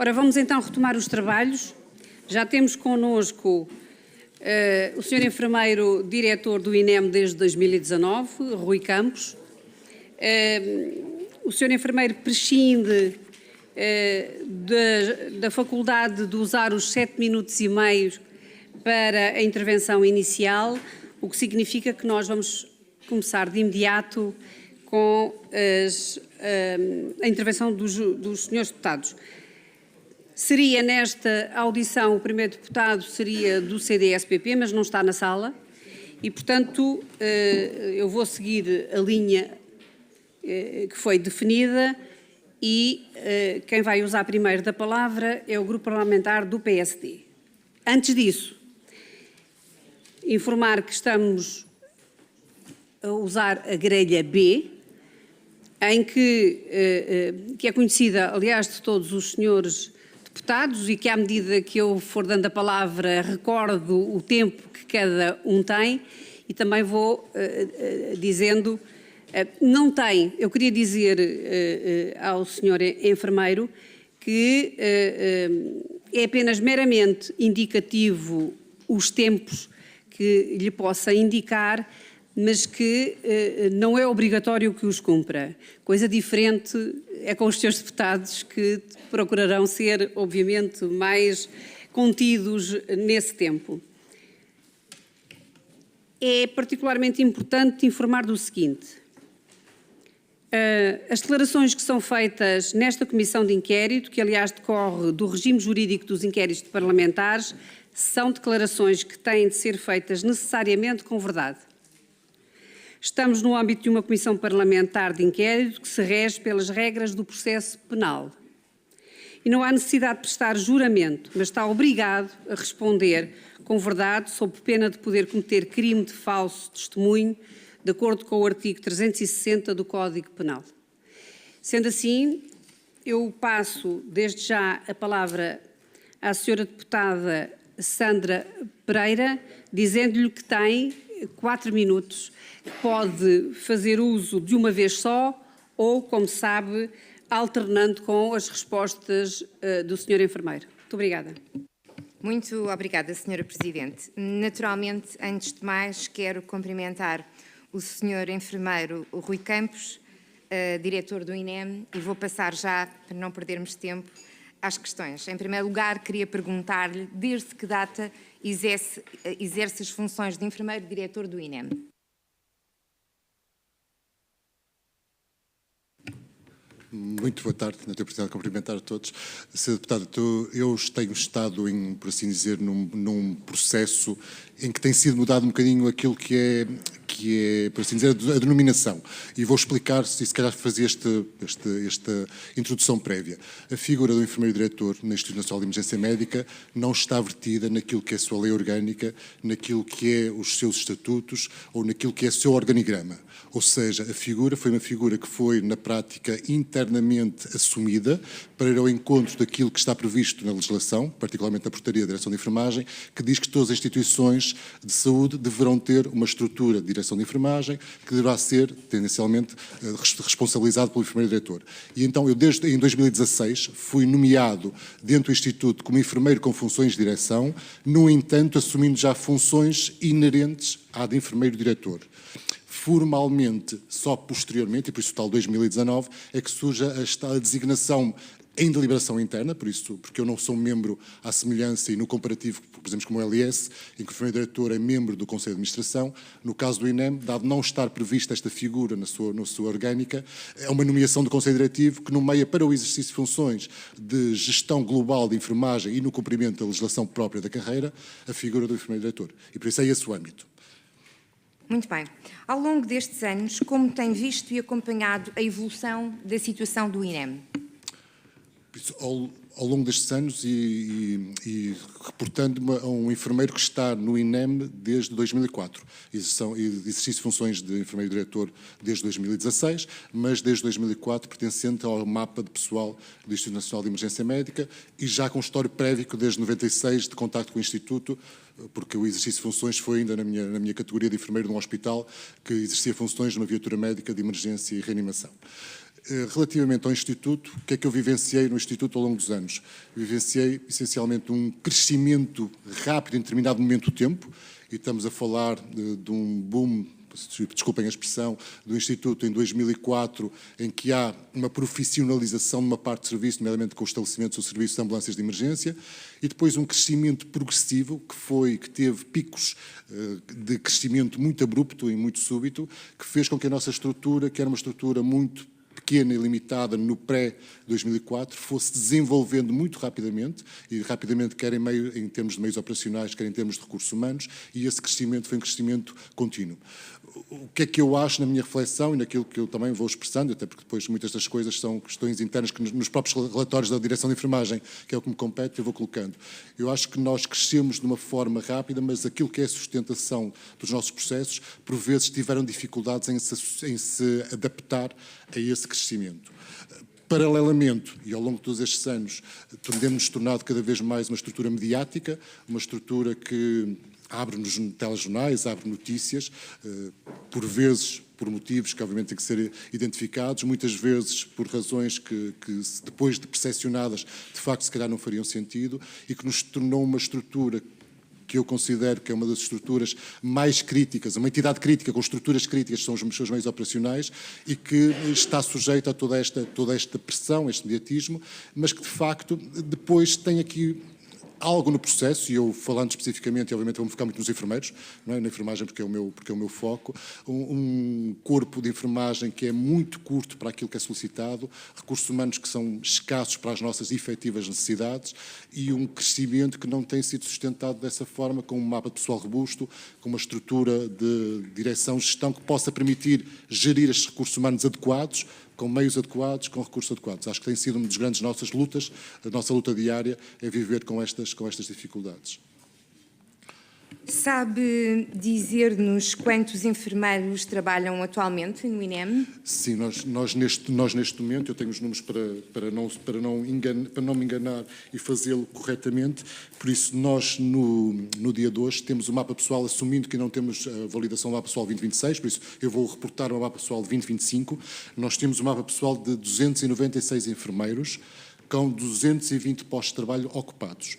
Ora, vamos então retomar os trabalhos. Já temos connosco o Sr. Enfermeiro Diretor do INEM desde 2019, Rui Campos. O Sr. Enfermeiro prescinde da faculdade de usar os 7 minutos e meio para a intervenção inicial, o que significa que nós vamos começar de imediato com a intervenção dos senhores deputados. Seria nesta audição, o primeiro deputado seria do CDS-PP, mas não está na sala, e, portanto, eu vou seguir a linha que foi definida e quem vai usar primeiro da palavra é o Grupo Parlamentar do PSD. Antes disso, informar que estamos a usar a grelha B, em que é conhecida, aliás, de todos os senhores deputados e que, à medida que eu for dando a palavra, recordo o tempo que cada um tem e também vou dizendo, não tem, eu queria dizer ao senhor enfermeiro que é apenas meramente indicativo os tempos que lhe possa indicar, mas que não é obrigatório que os cumpra. Coisa diferente é com os senhores deputados, que procurarão ser, obviamente, mais contidos nesse tempo. É particularmente importante informar do seguinte: as declarações que são feitas nesta comissão de inquérito, que aliás decorre do regime jurídico dos inquéritos parlamentares, são declarações que têm de ser feitas necessariamente com verdade. Estamos no âmbito de uma comissão parlamentar de inquérito que se rege pelas regras do processo penal. E não há necessidade de prestar juramento, mas está obrigado a responder com verdade, sob pena de poder cometer crime de falso testemunho, de acordo com o artigo 360 do Código Penal. Sendo assim, eu passo desde já a palavra à senhora deputada Sandra Pereira, dizendo-lhe que tem 4 minutos, que pode fazer uso de uma vez só ou, como sabe, alternando com as respostas do senhor enfermeiro. Muito obrigada. Muito obrigada, senhora Presidente. Naturalmente, antes de mais, quero cumprimentar o senhor enfermeiro Rui Campos, diretor do INEM, e vou passar já, para não perdermos tempo, às questões. Em primeiro lugar, queria perguntar-lhe desde que data exerce as funções de enfermeiro diretor do INEM. Muito boa tarde, não tenho a oportunidade de cumprimentar a todos. Sr. Deputado, eu tenho estado, por assim dizer, num processo em que tem sido mudado um bocadinho aquilo que é, por assim dizer, a denominação. E vou explicar, se calhar fazia esta introdução prévia. A figura do enfermeiro-diretor na Instituto Nacional de Emergência Médica não está vertida naquilo que é a sua lei orgânica, naquilo que é os seus estatutos ou naquilo que é o seu organigrama. Ou seja, a figura foi uma figura que foi, na prática, internamente assumida para ir ao encontro daquilo que está previsto na legislação, particularmente na Portaria da Direção de Enfermagem, que diz que todas as instituições de saúde deverão ter uma estrutura de direção de enfermagem que deverá ser, tendencialmente, responsabilizado pelo enfermeiro-diretor. E então, eu em 2016 fui nomeado dentro do Instituto como enfermeiro com funções de direção, no entanto, assumindo já funções inerentes à de enfermeiro-diretor. Formalmente, só posteriormente, e por isso o tal 2019, é que surge a designação em deliberação interna, porque eu não sou membro à semelhança e no comparativo, por exemplo, como o LS, em que o enfermeiro-diretor é membro do Conselho de Administração. No caso do INEM, dado não estar prevista esta figura na sua orgânica, é uma nomeação do Conselho Diretivo que nomeia para o exercício de funções de gestão global de enfermagem e no cumprimento da legislação própria da carreira, a figura do enfermeiro-diretor. E por isso é esse o âmbito. Muito bem. Ao longo destes anos, como tem visto e acompanhado a evolução da situação do INEM? Ao longo destes anos e reportando-me a um enfermeiro que está no INEM desde 2004. Exercício de funções de enfermeiro-diretor desde 2016, mas desde 2004 pertencente ao mapa de pessoal do Instituto Nacional de Emergência Médica e já com histórico prévio desde 96 de contacto com o Instituto, porque o exercício de funções foi ainda na minha categoria de enfermeiro de um hospital que exercia funções numa viatura médica de emergência e reanimação. Relativamente ao Instituto, o que é que eu vivenciei no Instituto ao longo dos anos? Vivenciei, essencialmente, um crescimento rápido em determinado momento do tempo, e estamos a falar de um boom, desculpem a expressão, do Instituto em 2004, em que há uma profissionalização de uma parte de serviço, nomeadamente com o estabelecimento do serviço de ambulâncias de emergência, e depois um crescimento progressivo, que teve picos de crescimento muito abrupto e muito súbito, que fez com que a nossa estrutura, que era uma estrutura muito pequena e limitada no pré-2004, fosse desenvolvendo muito rapidamente, e rapidamente quer em termos de meios operacionais, quer em termos de recursos humanos, e esse crescimento foi um crescimento contínuo. O que é que eu acho na minha reflexão e naquilo que eu também vou expressando, até porque depois muitas das coisas são questões internas que nos próprios relatórios da Direção de Enfermagem, que é o que me compete, eu vou colocando. Eu acho que nós crescemos de uma forma rápida, mas aquilo que é a sustentação dos nossos processos, por vezes tiveram dificuldades em se adaptar a esse crescimento. Paralelamente, e ao longo de todos estes anos, temos tornado cada vez mais uma estrutura mediática, uma estrutura que abre-nos telejornais, abre notícias, por vezes por motivos que obviamente têm que ser identificados, muitas vezes por razões que depois de percepcionadas, de facto se calhar não fariam sentido, e que nos tornou uma estrutura que eu considero que é uma das estruturas mais críticas, uma entidade crítica com estruturas críticas, são os seus meios operacionais, e que está sujeita a toda esta pressão, este mediatismo, mas que de facto depois tem aqui algo no processo, e eu falando especificamente, obviamente vou-me focar muito nos enfermeiros, não é? Na enfermagem porque é o meu foco, um corpo de enfermagem que é muito curto para aquilo que é solicitado, recursos humanos que são escassos para as nossas efetivas necessidades, e um crescimento que não tem sido sustentado dessa forma, com um mapa de pessoal robusto, com uma estrutura de direção, gestão que possa permitir gerir estes recursos humanos adequados, com meios adequados, com recursos adequados. Acho que tem sido uma das grandes nossas lutas, a nossa luta diária é viver com estas dificuldades. Sabe dizer-nos quantos enfermeiros trabalham atualmente no INEM? Sim, nós neste momento, eu tenho os números para não me enganar e fazê-lo corretamente, por isso nós no dia de hoje temos o mapa pessoal, assumindo que não temos a validação do mapa pessoal 2026, por isso eu vou reportar o mapa pessoal de 2025, nós temos o mapa pessoal de 296 enfermeiros, com 220 postos de trabalho ocupados.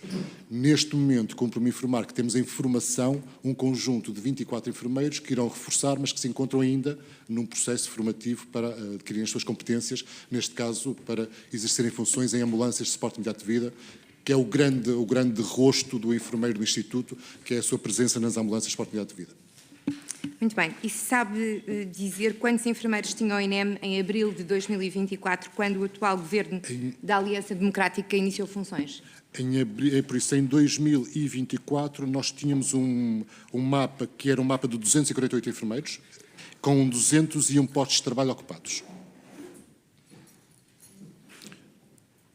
Neste momento, cumpro-me informar que temos em formação um conjunto de 24 enfermeiros que irão reforçar, mas que se encontram ainda num processo formativo para adquirirem as suas competências, neste caso, para exercerem funções em ambulâncias de suporte imediato de vida, que é o grande rosto do enfermeiro do Instituto, que é a sua presença nas ambulâncias de suporte imediato de vida. Muito bem. E sabe dizer quantos enfermeiros tinha o INEM em abril de 2024, quando o atual governo da Aliança Democrática iniciou funções? Por isso, em 2024, nós tínhamos um mapa que era um mapa de 248 enfermeiros, com 201 postos de trabalho ocupados.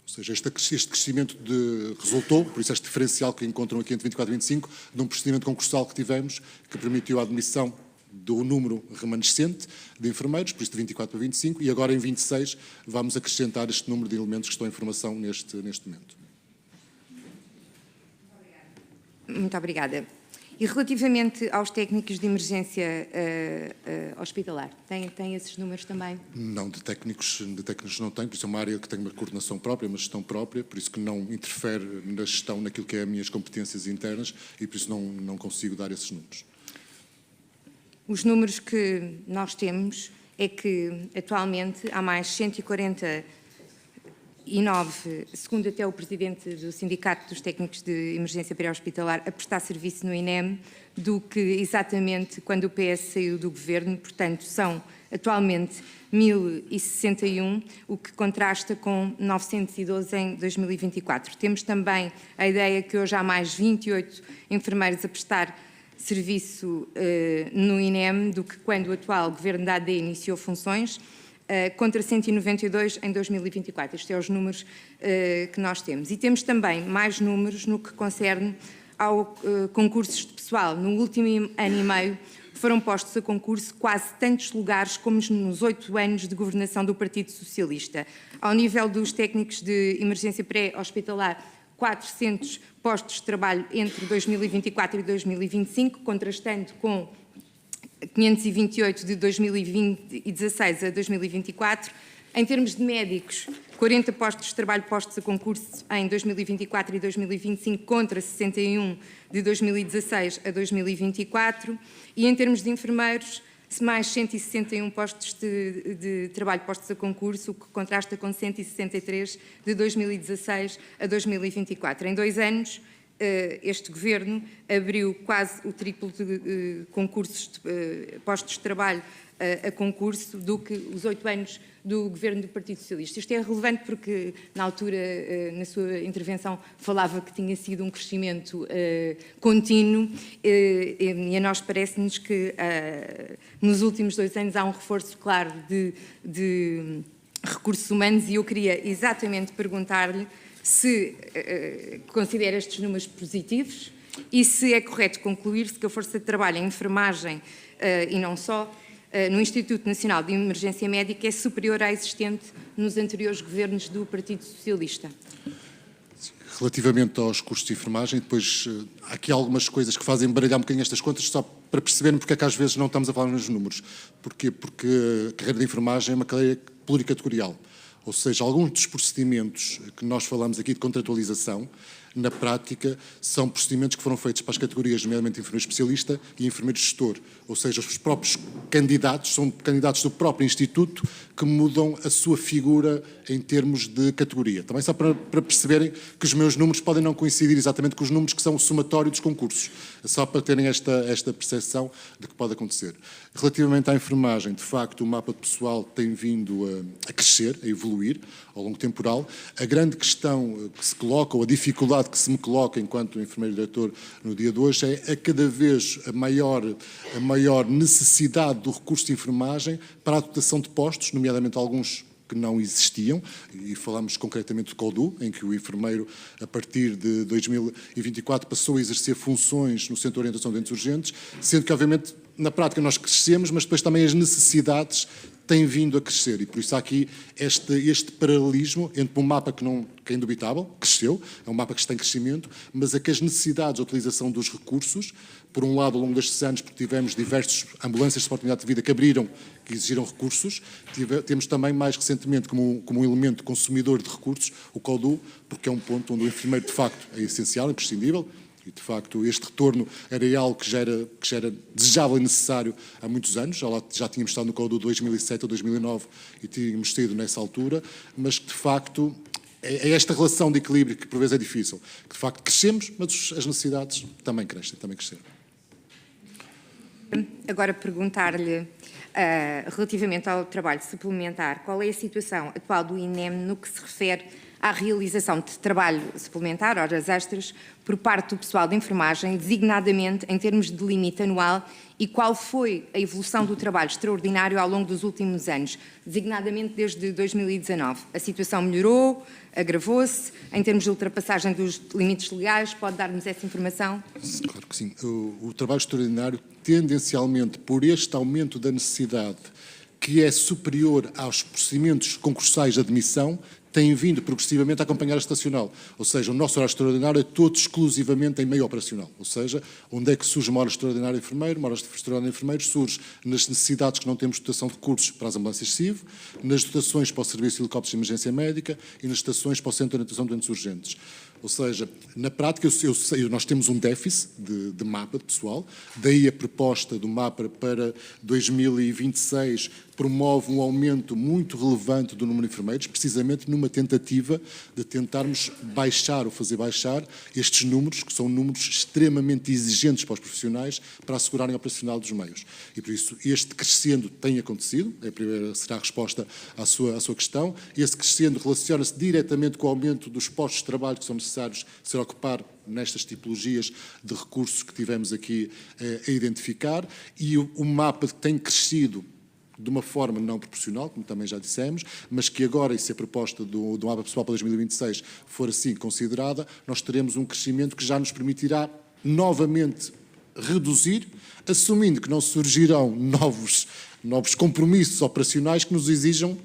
Ou seja, este crescimento resultou, por isso este diferencial que encontram aqui entre 24 e 25, de um procedimento concursal que tivemos, que permitiu a admissão do número remanescente de enfermeiros, por isso de 24 para 25, e agora em 26 vamos acrescentar este número de elementos que estão em formação neste momento. Muito obrigada. E relativamente aos técnicos de emergência hospitalar, tem esses números também? Não, de técnicos não tenho, por isso é uma área que tem uma coordenação própria, uma gestão própria, por isso que não interfere na gestão, naquilo que é as minhas competências internas, e por isso não consigo dar esses números. Os números que nós temos é que, atualmente, há mais 149, segundo até o Presidente do Sindicato dos Técnicos de Emergência Pré-Hospitalar, a prestar serviço no INEM, do que exatamente quando o PS saiu do Governo. Portanto, são atualmente 1.061, o que contrasta com 912 em 2024. Temos também a ideia que hoje há mais 28 enfermeiros a prestar serviço no INEM do que quando o atual Governo da AD iniciou funções, contra 192 em 2024. Estes são os números que nós temos. E temos também mais números no que concerne ao concursos de pessoal. No último ano e meio foram postos a concurso quase tantos lugares como nos 8 anos de governação do Partido Socialista. Ao nível dos técnicos de emergência pré-hospitalar, 400 postos de trabalho entre 2024 e 2025, contrastando com 528 de 2016 a 2024. Em termos de médicos, 40 postos de trabalho postos a concurso em 2024 e 2025 contra 61 de 2016 a 2024. E em termos de enfermeiros, mais 161 postos de trabalho postos a concurso, o que contrasta com 163 de 2016 a 2024. Em 2 anos, este Governo abriu quase o triplo de concursos, de postos de trabalho a concurso do que os 8 anos do Governo do Partido Socialista. Isto é relevante porque, na altura, na sua intervenção, falava que tinha sido um crescimento contínuo e a nós parece-nos que nos últimos 2 anos há um reforço claro de recursos humanos e eu queria exatamente perguntar-lhe se considera estes números positivos e se é correto concluir-se que a força de trabalho em enfermagem e não só no Instituto Nacional de Emergência Médica é superior à existente nos anteriores governos do Partido Socialista. Relativamente aos cursos de enfermagem, depois há aqui algumas coisas que fazem baralhar um bocadinho estas contas, só para perceberem porque é que às vezes não estamos a falar nos números. Porquê? Porque a carreira de enfermagem é uma carreira pluricategorial. Ou seja, alguns dos procedimentos que nós falamos aqui de contratualização, na prática, são procedimentos que foram feitos para as categorias, nomeadamente enfermeiro especialista e enfermeiro gestor. Ou seja, os próprios candidatos, são candidatos do próprio Instituto que mudam a sua figura em termos de categoria. Também só para perceberem que os meus números podem não coincidir exatamente com os números que são o somatório dos concursos. É só para terem esta percepção de que pode acontecer. Relativamente à enfermagem, de facto, o mapa de pessoal tem vindo a crescer, a evoluir ao longo temporal. A grande questão que se coloca, ou a dificuldade que se me coloca enquanto enfermeiro-diretor no dia de hoje, é a cada vez a maior necessidade do recurso de enfermagem para a dotação de postos, nomeadamente alguns que não existiam, e falamos concretamente do CODU, em que o enfermeiro, a partir de 2024, passou a exercer funções no Centro de Orientação de Doentes Urgentes, sendo que, obviamente, na prática nós crescemos, mas depois também as necessidades têm vindo a crescer, e por isso há aqui este paralelismo entre um mapa que é indubitável, cresceu, é um mapa que está em crescimento, mas é que as necessidades de utilização dos recursos, por um lado, ao longo destes anos, porque tivemos diversas ambulâncias de suporte de unidade de vida que abriram, que exigiram recursos, temos também, mais recentemente, como um elemento consumidor de recursos, o CODU, porque é um ponto onde o enfermeiro, de facto, é essencial, imprescindível, e, de facto, este retorno era algo que já era desejável e necessário há muitos anos. Já tínhamos estado no CODU de 2007 ou 2009 e tínhamos saído nessa altura, mas que, de facto, é esta relação de equilíbrio que, por vezes, é difícil. Que, de facto, crescemos, mas as necessidades também cresceram. Agora, perguntar-lhe, relativamente ao trabalho suplementar, qual é a situação atual do INEM no que se refere à realização de trabalho suplementar, horas extras, por parte do pessoal de enfermagem, designadamente em termos de limite anual, e qual foi a evolução do trabalho extraordinário ao longo dos últimos anos, designadamente desde 2019? A situação melhorou, agravou-se, em termos de ultrapassagem dos limites legais? Pode dar-nos essa informação? Claro que sim. O trabalho extraordinário, tendencialmente, por este aumento da necessidade, que é superior aos procedimentos concursais de admissão, tem vindo progressivamente a acompanhar a estacional. Ou seja, o nosso horário extraordinário é todo exclusivamente em meio operacional. Ou seja, onde é que surge uma hora extraordinária de enfermeiro? Uma hora extraordinária de enfermeiro surge nas necessidades que não temos dotação de recursos para as ambulâncias CIV, nas dotações para o Serviço de Helicópteros de Emergência Médica e nas dotações para o Centro de Orientação de Doentes Urgentes. Ou seja, na prática, nós temos um déficit de mapa de pessoal, daí a proposta do mapa para 2026 promove um aumento muito relevante do número de enfermeiros, precisamente numa tentativa de tentarmos baixar ou fazer baixar estes números, que são números extremamente exigentes para os profissionais, para assegurarem o operacional dos meios. E por isso, este crescendo tem acontecido, a primeira será a resposta à sua questão, e esse crescendo relaciona-se diretamente com o aumento dos postos de trabalho que são necessários ser ocupar nestas tipologias de recursos que tivemos aqui a identificar, e o mapa que tem crescido de uma forma não proporcional, como também já dissemos, mas que agora, e se a proposta do mapa pessoal para 2026 for assim considerada, nós teremos um crescimento que já nos permitirá novamente reduzir, assumindo que não surgirão novos compromissos operacionais que nos exijam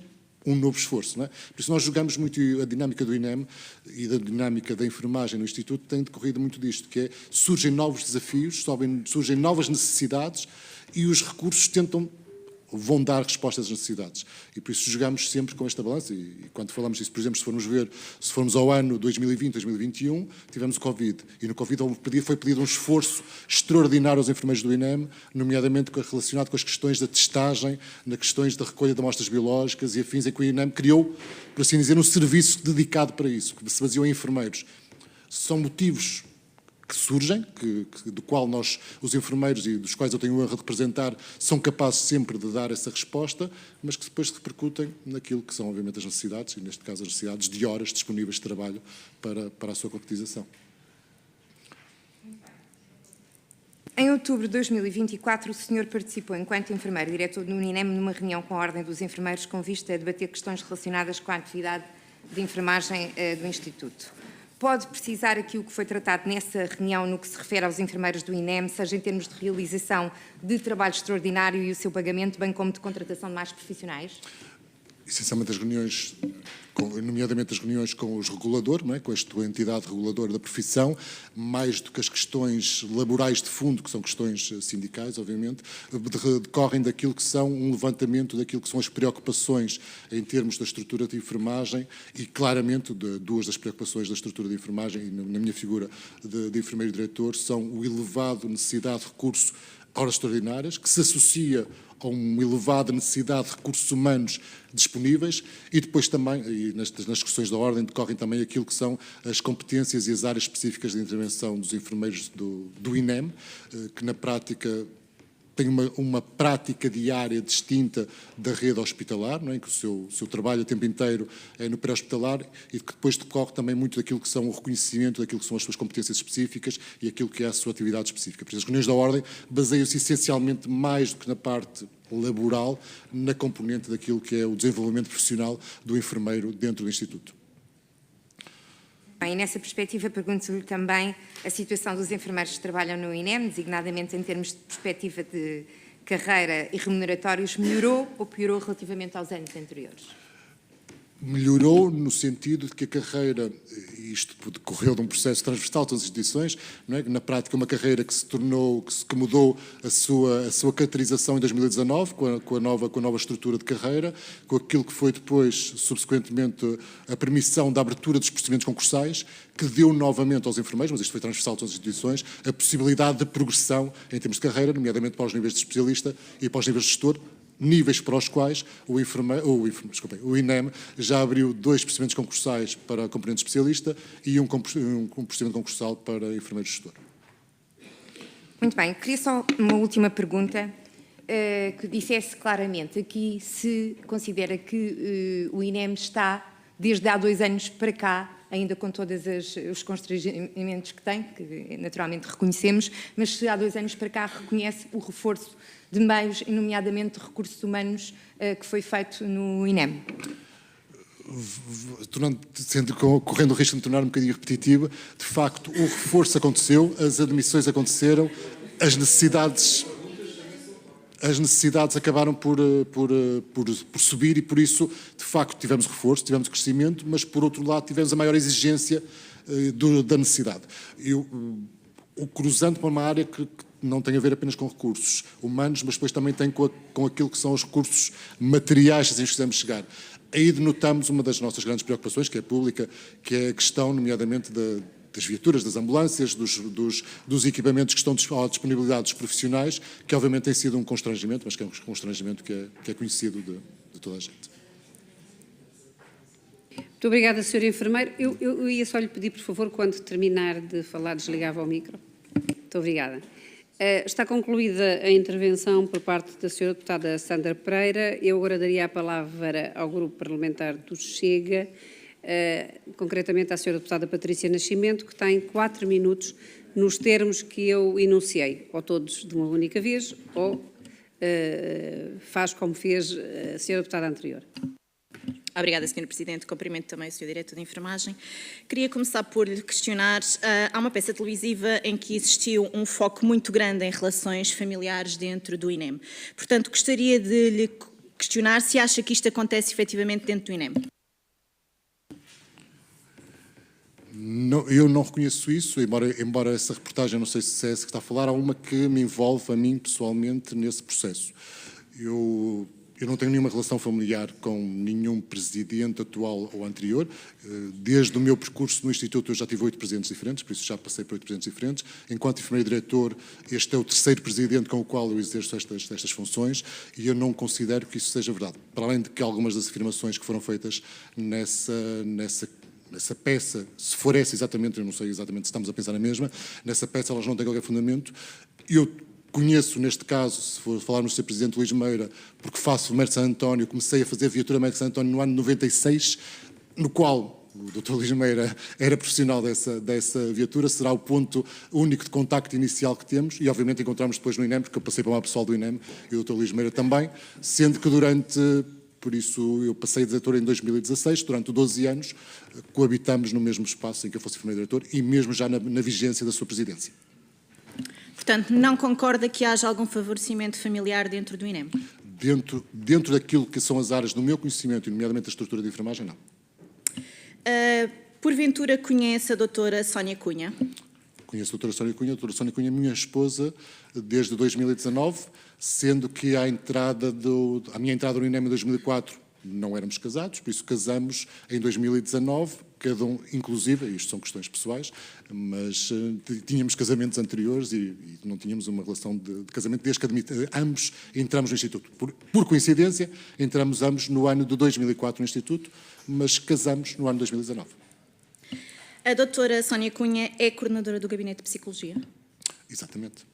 um novo esforço. Não é? Por isso nós jogamos muito, a dinâmica do INEM e da dinâmica da enfermagem no Instituto tem decorrido muito disto, que é, surgem novos desafios, surgem novas necessidades e os recursos tentam vão dar respostas às necessidades. E por isso jogamos sempre com esta balança. E quando falamos disso, por exemplo, se formos ao ano 2020, 2021, tivemos o Covid. E no Covid foi pedido um esforço extraordinário aos enfermeiros do INEM, nomeadamente relacionado com as questões da testagem, nas questões da recolha de amostras biológicas e afins, em que o INEM criou, por assim dizer, um serviço dedicado para isso, que se baseou em enfermeiros. São motivos que surgem, do qual nós, os enfermeiros e dos quais eu tenho a honra de representar, são capazes sempre de dar essa resposta, mas que depois se repercutem naquilo que são, obviamente, as necessidades, e neste caso as necessidades de horas disponíveis de trabalho para a sua concretização. Em outubro de 2024, o senhor participou, enquanto enfermeiro diretor do INEM, numa reunião com a Ordem dos Enfermeiros com vista a debater questões relacionadas com a atividade de enfermagem do Instituto. Pode precisar aqui o que foi tratado nessa reunião no que se refere aos enfermeiros do INEM, seja em termos de realização de trabalho extraordinário e o seu pagamento, bem como de contratação de mais profissionais? Essencialmente as reuniões, nomeadamente as reuniões com os reguladores, não é? Com esta entidade reguladora da profissão, mais do que as questões laborais de fundo, que são questões sindicais, obviamente, decorrem daquilo que são um levantamento daquilo que são as preocupações em termos da estrutura de enfermagem e, claramente, duas das preocupações da estrutura de enfermagem, e na minha figura de enfermeiro-diretor, são o elevado necessidade de recurso a horas extraordinárias, que se associa a uma elevada necessidade de recursos humanos disponíveis e depois também, e nas questões da ordem, decorrem também aquilo que são as competências e as áreas específicas de intervenção dos enfermeiros do INEM, que na prática tem uma prática diária distinta da rede hospitalar, não é? Que o seu trabalho o tempo inteiro é no pré-hospitalar e que depois decorre também muito daquilo que são o reconhecimento, daquilo que são as suas competências específicas e aquilo que é a sua atividade específica. Por isso, as reuniões da Ordem baseiam-se essencialmente mais do que na parte laboral, na componente daquilo que é o desenvolvimento profissional do enfermeiro dentro do Instituto. E nessa perspectiva, pergunto-lhe também a situação dos enfermeiros que trabalham no INEM, designadamente em termos de perspectiva de carreira e remuneratórios, melhorou ou piorou relativamente aos anos anteriores? Melhorou no sentido de que a carreira, isto decorreu de um processo transversal de todas as instituições, não é? Na prática uma carreira que que mudou a sua caracterização em 2019, com a nova estrutura de carreira, com aquilo que foi depois, subsequentemente, a permissão da abertura dos procedimentos concursais, que deu novamente aos enfermeiros, mas isto foi transversal a todas as instituições, a possibilidade de progressão em termos de carreira, nomeadamente para os níveis de especialista e para os níveis de gestor, níveis para os quais o INEM já abriu 2 procedimentos concursais para componente especialista e um procedimento concursal para enfermeiro gestor. Muito bem, queria só uma última pergunta, que dissesse claramente aqui se considera que o INEM está, desde há 2 anos para cá, ainda com todos os constrangimentos que tem, que naturalmente reconhecemos, mas se há 2 anos para cá reconhece o reforço de meios, nomeadamente de recursos humanos, que foi feito no INEM. Correndo o risco de me tornar um bocadinho repetitivo, de facto o reforço aconteceu, as admissões aconteceram, as necessidades acabaram por subir e por isso, de facto, tivemos reforço, tivemos crescimento, mas por outro lado tivemos a maior exigência da necessidade. O cruzando para uma área que não tem a ver apenas com recursos humanos, mas depois também tem com aquilo que são os recursos materiais, se assim quisermos chegar. Aí denotamos uma das nossas grandes preocupações, que é pública, que é a questão, nomeadamente, das viaturas, das ambulâncias, dos equipamentos que estão à disponibilidade dos profissionais, que obviamente tem sido um constrangimento, mas que é um constrangimento que é conhecido de toda a gente. Muito obrigada, Sr. Enfermeiro. Eu ia só lhe pedir, por favor, quando terminar de falar, desligava o micro. Muito obrigada. Está concluída a intervenção por parte da Sra. Deputada Sandra Pereira. Eu agora daria a palavra ao Grupo Parlamentar do Chega, concretamente à Sra. Deputada Patrícia Nascimento, que tem 4 minutos nos termos que eu enunciei, ou todos de uma única vez, ou faz como fez a Sra. Deputada anterior. Obrigada, Sr. Presidente. Cumprimento também o Sr. Diretor de Enfermagem. Queria começar por lhe questionar. Há uma peça televisiva em que existiu um foco muito grande em relações familiares dentro do INEM. Portanto, gostaria de lhe questionar se acha que isto acontece efetivamente dentro do INEM. Não, eu não reconheço isso, embora essa reportagem, não sei se é essa que está a falar, há uma que me envolve a mim pessoalmente nesse processo. Eu não tenho nenhuma relação familiar com nenhum presidente atual ou anterior. Desde o meu percurso no Instituto eu já tive 8 presidentes diferentes, por isso já passei por 8 presidentes diferentes. Enquanto enfermeiro-diretor, este é o 3º presidente com o qual eu exerço estas funções e eu não considero que isso seja verdade. Para além de que algumas das afirmações que foram feitas nessa peça, se for essa exatamente, eu não sei exatamente se estamos a pensar na mesma, nessa peça elas não têm qualquer fundamento. Eu conheço, neste caso, se for falarmos do Sr. Presidente Luís Meira, porque faço o Médico Santo António, comecei a fazer viatura Médico Santo António no ano de 96, no qual o Dr. Luís Meira era profissional dessa viatura, será o ponto único de contacto inicial que temos, e obviamente encontramos depois no INEM, porque eu passei para uma pessoal do INEM e o Dr. Luís Meira também, sendo que por isso eu passei a diretor em 2016, durante 12 anos coabitamos no mesmo espaço em que eu fosse enfermeiro-diretor e mesmo já na vigência da sua presidência. Portanto, não concorda que haja algum favorecimento familiar dentro do INEM? Dentro daquilo que são as áreas do meu conhecimento, e nomeadamente a estrutura de enfermagem, não. Porventura conhece a doutora Sónia Cunha? Conheço a doutora Sónia Cunha. A doutora Sónia Cunha é minha esposa desde 2019, sendo que a minha entrada no INEM em 2004 não éramos casados, por isso casamos em 2019, cada um, inclusive, isto são questões pessoais, mas tínhamos casamentos anteriores e não tínhamos uma relação de casamento desde que ambos entramos no Instituto. Por coincidência, entramos ambos no ano de 2004 no Instituto, mas casamos no ano de 2019. A doutora Sónia Cunha é coordenadora do Gabinete de Psicologia? Exatamente.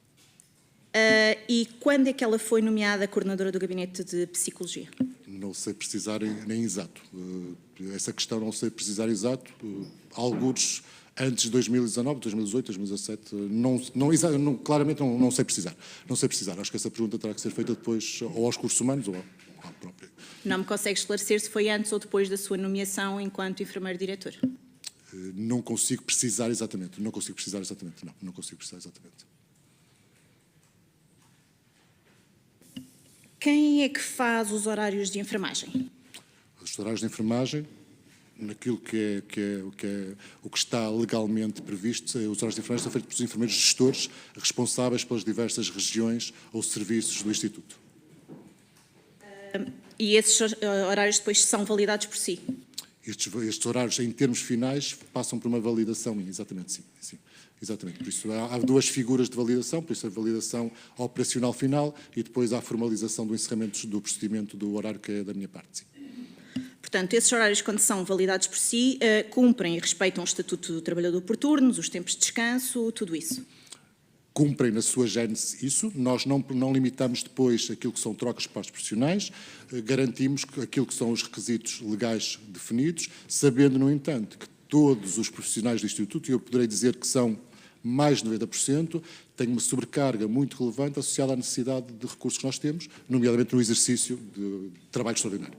E quando é que ela foi nomeada coordenadora do Gabinete de Psicologia? Não sei precisar nem exato. Essa questão não sei precisar exato. Alguns antes de 2019, 2018, 2017, claramente não sei precisar. Não sei precisar. Acho que essa pergunta terá que ser feita depois ou aos recursos humanos ou à própria. Não me consegue esclarecer se foi antes ou depois da sua nomeação enquanto enfermeiro-diretor? Não consigo precisar exatamente. Não consigo precisar exatamente. Não consigo precisar exatamente. Quem é que faz os horários de enfermagem? Os horários de enfermagem, naquilo que está legalmente previsto, os horários de enfermagem são feitos pelos enfermeiros gestores responsáveis pelas diversas regiões ou serviços do Instituto. E esses horários depois são validados por si? Estes horários, em termos finais, passam por uma validação minha, exatamente, sim. Exatamente, por isso há 2 figuras de validação, por isso a validação operacional final e depois há a formalização do encerramento do procedimento do horário que é da minha parte, sim. Portanto, esses horários, quando são validados por si, cumprem e respeitam o Estatuto do Trabalhador por turnos, os tempos de descanso, tudo isso? Cumprem na sua gênese isso, nós não limitamos depois aquilo que são trocas de pares profissionais, garantimos aquilo que são os requisitos legais definidos, sabendo, no entanto, que todos os profissionais do Instituto, e eu poderei dizer que são mais de 90%, têm uma sobrecarga muito relevante associada à necessidade de recursos que nós temos, nomeadamente no exercício de trabalho extraordinário.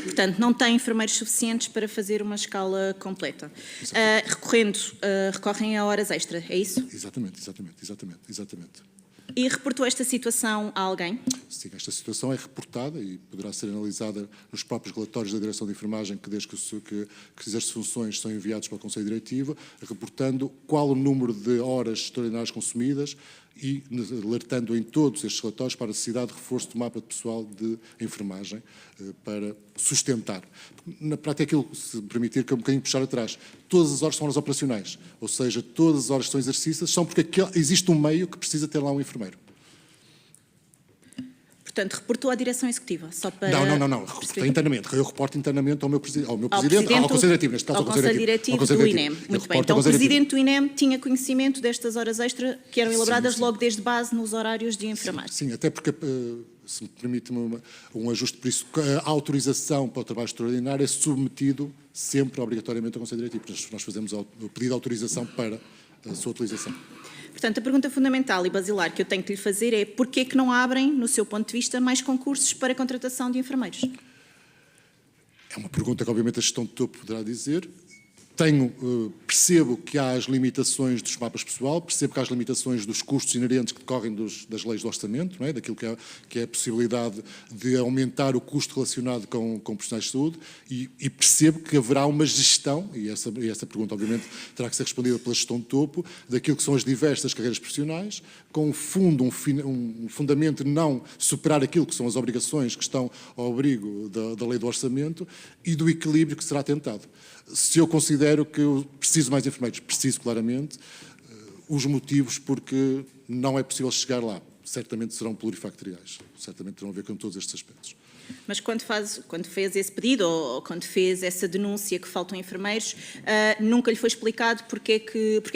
Portanto, não tem enfermeiros suficientes para fazer uma escala completa. Recorrem a horas extra, é isso? Exatamente. E reportou esta situação a alguém? Sim, esta situação é reportada e poderá ser analisada nos próprios relatórios da Direção de Enfermagem que desde que exerce funções são enviados para o Conselho Diretivo, reportando qual o número de horas extraordinárias consumidas e alertando em todos estes relatórios para a necessidade de reforço do mapa de pessoal de enfermagem para sustentar. Na prática, aquilo, se me permitir, que é um bocadinho puxar atrás, todas as horas são horas operacionais, ou seja, todas as horas que são exercidas são porque existe um meio que precisa ter lá um enfermeiro. Portanto, reportou à direção executiva, só para... Não. Reportei internamente. Eu reporto internamente ao meu presidente, ao Conselho Diretivo, neste caso ao Conselho Diretivo do INEM. Muito bem. Então, o Presidente do INEM tinha conhecimento destas horas extra que eram elaboradas logo desde base nos horários de enfermagem. Sim, até porque, se me permite um ajuste por isso, a autorização para o trabalho extraordinário é submetido sempre, obrigatoriamente, ao Conselho Diretivo. Nós fazemos o pedido de autorização para a sua utilização. Portanto, a pergunta fundamental e basilar que eu tenho que lhe fazer é porquê que não abrem, no seu ponto de vista, mais concursos para a contratação de enfermeiros? É uma pergunta que, obviamente, a gestão de topo poderá dizer. Percebo que há as limitações dos mapas pessoal, percebo que há as limitações dos custos inerentes que decorrem das leis do orçamento, não é? Daquilo que é a possibilidade de aumentar o custo relacionado com profissionais de saúde, e percebo que haverá uma gestão, e essa pergunta obviamente terá que ser respondida pela gestão de topo, daquilo que são as diversas carreiras profissionais, com um fundamento de não superar aquilo que são as obrigações que estão ao abrigo da lei do orçamento e do equilíbrio que será tentado. Se eu considero que eu preciso mais enfermeiros, preciso claramente, os motivos porque não é possível chegar lá, certamente serão plurifactoriais, certamente terão a ver com todos estes aspectos. Mas quando fez esse pedido ou quando fez essa denúncia que faltam enfermeiros, nunca lhe foi explicado porque é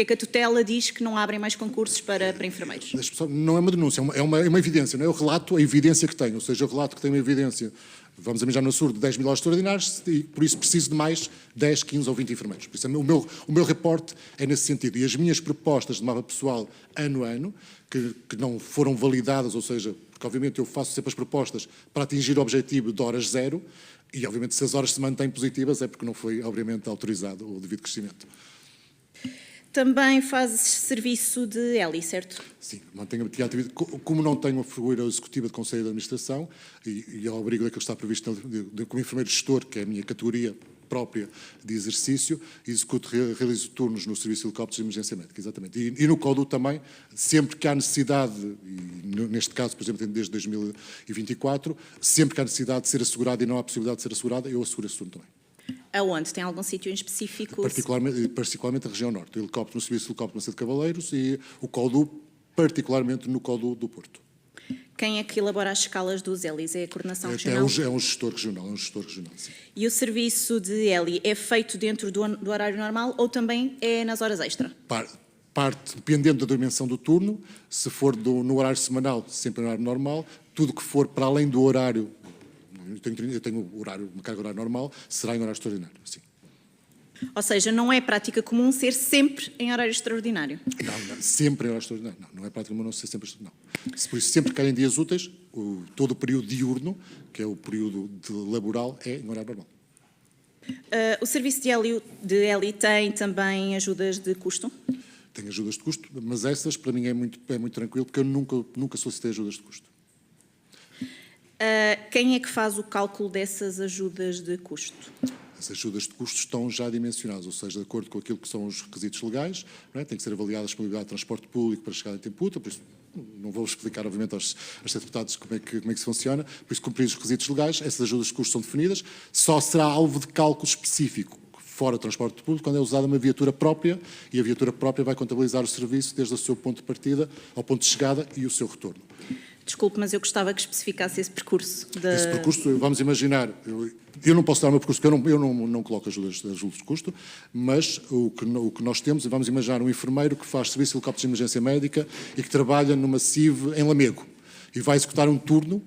que a tutela diz que não abrem mais concursos para enfermeiros? Não é uma denúncia, é uma evidência, não é? Eu relato a evidência que tenho, ou seja, eu relato que tenho uma evidência, vamos imaginar no Sul, de 10 mil horas extraordinárias, e por isso preciso de mais 10, 15 ou 20 enfermeiros. Por isso, o meu reporte é nesse sentido. E as minhas propostas de mapa pessoal, ano a ano, que não foram validadas, ou seja, porque obviamente eu faço sempre as propostas para atingir o objetivo de horas zero, e obviamente se as horas se mantêm positivas é porque não foi, obviamente, autorizado o devido crescimento. Também fazes serviço de Eli, certo? Sim, mantenho atividade. Como não tenho a figura executiva de Conselho de Administração e ao abrigo daquilo que está previsto como enfermeiro gestor, que é a minha categoria própria de exercício, realizo turnos no Serviço de Helicópteros de Emergência Médica, exatamente. E no CODU também, sempre que há necessidade, e neste caso, por exemplo, desde 2024, sempre que há necessidade de ser assegurado e não há possibilidade de ser assegurada, eu asseguro esse turno também. Aonde? Tem algum sítio em específico? Particularmente a região norte. O helicóptero no Serviço de Helicóptero Macedo Cavaleiros e o CODU, particularmente no CODU do Porto. Quem é que elabora as escalas dos Elis? É a coordenação regional? É um gestor regional, sim. E o serviço de Eli é feito dentro do horário normal ou também é nas horas extra? Parte, dependendo da dimensão do turno, se for no horário semanal, sempre no horário normal, tudo que for para além do horário, eu tenho uma carga horária normal, será em horário extraordinário, sim. Ou seja, não é prática comum ser sempre em horário extraordinário? Não, sempre em horário extraordinário. Não é prática comum não ser sempre não. Por isso, sempre que caem dias úteis, todo o período diurno, que é o período laboral, é em horário normal. O serviço de Eli tem também ajudas de custo? Tem ajudas de custo, mas essas para mim é muito tranquilo, porque eu nunca solicitei ajudas de custo. Quem é que faz o cálculo dessas ajudas de custo? As ajudas de custo estão já dimensionadas, ou seja, de acordo com aquilo que são os requisitos legais, não é? Tem que ser avaliada a disponibilidade de transporte público para chegar em tempo útil, por isso não vou explicar, obviamente, aos deputados como é que se funciona, por isso, cumpridos os requisitos legais, essas ajudas de custo são definidas, só será alvo de cálculo específico, fora do transporte público, quando é usada uma viatura própria, e a viatura própria vai contabilizar o serviço desde o seu ponto de partida ao ponto de chegada e o seu retorno. Desculpe, mas eu gostava que especificasse esse percurso. Esse percurso, vamos imaginar, eu não posso dar o meu percurso, porque eu não coloco ajudas de custo, mas o que nós temos, vamos imaginar um enfermeiro que faz serviço de helicópteros de emergência médica e que trabalha numa CIV em Lamego e vai executar um turno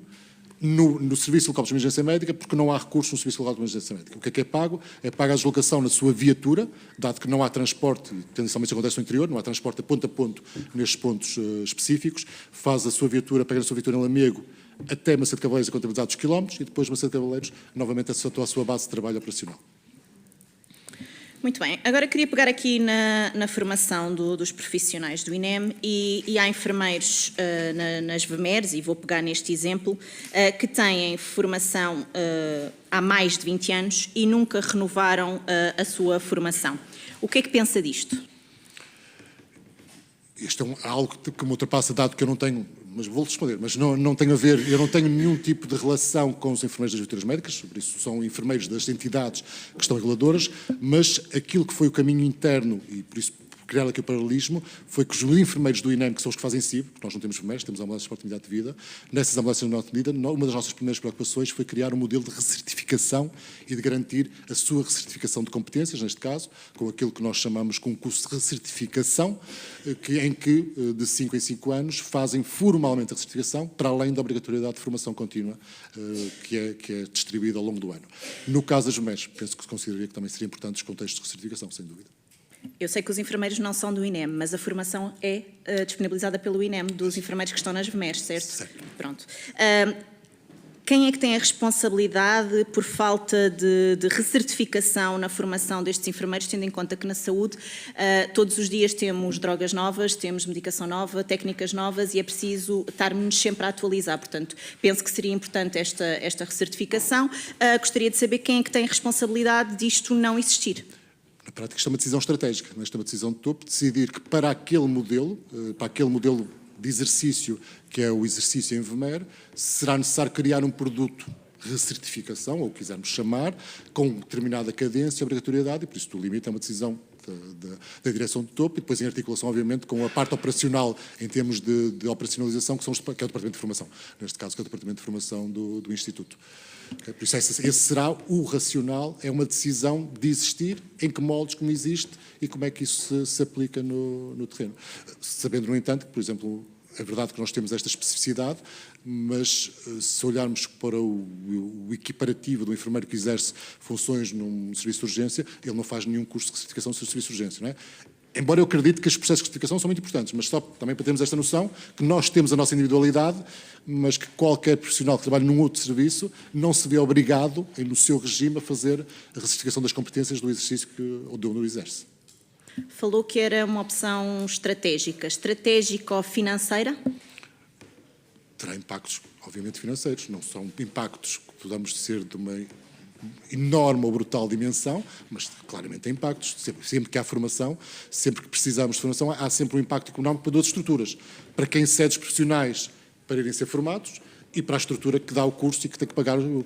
no Serviço de Helicópteros de Emergência Médica porque não há recurso no Serviço de Helicópteros de Emergência Médica. O que é pago? É paga a deslocação na sua viatura, dado que não há transporte, e tendencialmente isso acontece no interior, não há transporte a ponto nestes pontos específicos, faz a sua viatura, pega a sua viatura em Lamego até Macedo Cavaleiros a contabilidade dos quilómetros e depois Macedo Cavaleiros novamente a sua base de trabalho operacional. Muito bem. Agora queria pegar aqui na formação dos profissionais do INEM e há enfermeiros nas VMERs, e vou pegar neste exemplo, que têm formação há mais de 20 anos e nunca renovaram a sua formação. O que é que pensa disto? Isto é algo que me ultrapassa, dado que eu não tenho, mas vou responder, mas não tenho a ver, eu não tenho nenhum tipo de relação com os enfermeiros das viaturas médicas, por isso são enfermeiros das entidades que estão reguladoras, mas aquilo que foi o caminho interno, e por isso criar aqui o paralelismo, foi que os enfermeiros do INEM, que são os que fazem CIV, porque nós não temos enfermeiros, temos ambulâncias de proximidade de vida, nessas ambulâncias de proximidade de vida, uma das nossas primeiras preocupações foi criar um modelo de recertificação e de garantir a sua recertificação de competências, neste caso, com aquilo que nós chamamos de um curso de recertificação, em que de 5 em 5 anos fazem formalmente a recertificação, para além da obrigatoriedade de formação contínua que é distribuída ao longo do ano. No caso das VMERs, penso que consideraria que também seria importante os contextos de recertificação, sem dúvida. Eu sei que os enfermeiros não são do INEM, mas a formação é disponibilizada pelo INEM dos enfermeiros que estão nas VMERs, certo? Certo. Pronto. Quem é que tem a responsabilidade por falta de recertificação na formação destes enfermeiros, tendo em conta que na saúde todos os dias temos drogas novas, temos medicação nova, técnicas novas e é preciso estarmos sempre a atualizar. Portanto, penso que seria importante esta recertificação. Gostaria de saber quem é que tem a responsabilidade disto não existir. Na prática, isto é uma decisão estratégica, isto é uma decisão de topo, decidir que para aquele modelo de exercício, que é o exercício enfermeiro, será necessário criar um produto de recertificação, ou o que quisermos chamar, com determinada cadência e obrigatoriedade, e por isso o limite é uma decisão da direção de topo, e depois em articulação, obviamente, com a parte operacional, em termos de operacionalização, que é o Departamento de Formação, neste caso, que é o Departamento de Formação do Instituto. Por isso, esse será o racional, é uma decisão de existir, em que moldes, como existe, e como é que isso se aplica no terreno. Sabendo, no entanto, que, por exemplo, é verdade que nós temos esta especificidade, mas se olharmos para o equiparativo do enfermeiro que exerce funções num serviço de urgência, ele não faz nenhum curso de certificação do serviço de urgência, não é? Embora eu acredite que os processos de certificação são muito importantes, mas só também para termos esta noção que nós temos a nossa individualidade, mas que qualquer profissional que trabalhe num outro serviço não se vê obrigado, no seu regime, a fazer a certificação das competências do exercício onde o exerce. Falou que era uma opção estratégica. Estratégica ou financeira? Terá impactos, obviamente, financeiros. Não são impactos que podamos ser de uma enorme ou brutal dimensão, mas claramente tem impactos. Sempre que há formação, sempre que precisamos de formação, há sempre um impacto económico para duas estruturas. Para quem cede os profissionais para irem ser formados e para a estrutura que dá o curso e que tem que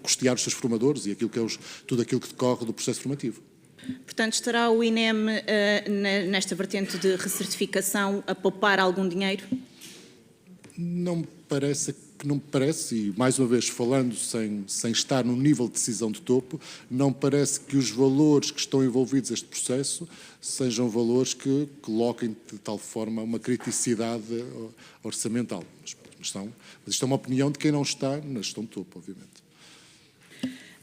custear os seus formadores e tudo aquilo que decorre do processo formativo. Portanto, estará o INEM nesta vertente de recertificação a poupar algum dinheiro? Não me parece, e mais uma vez falando sem estar no nível de decisão de topo, não parece que os valores que estão envolvidos neste processo sejam valores que coloquem de tal forma uma criticidade orçamental. Mas isto é uma opinião de quem não está na gestão de topo, obviamente.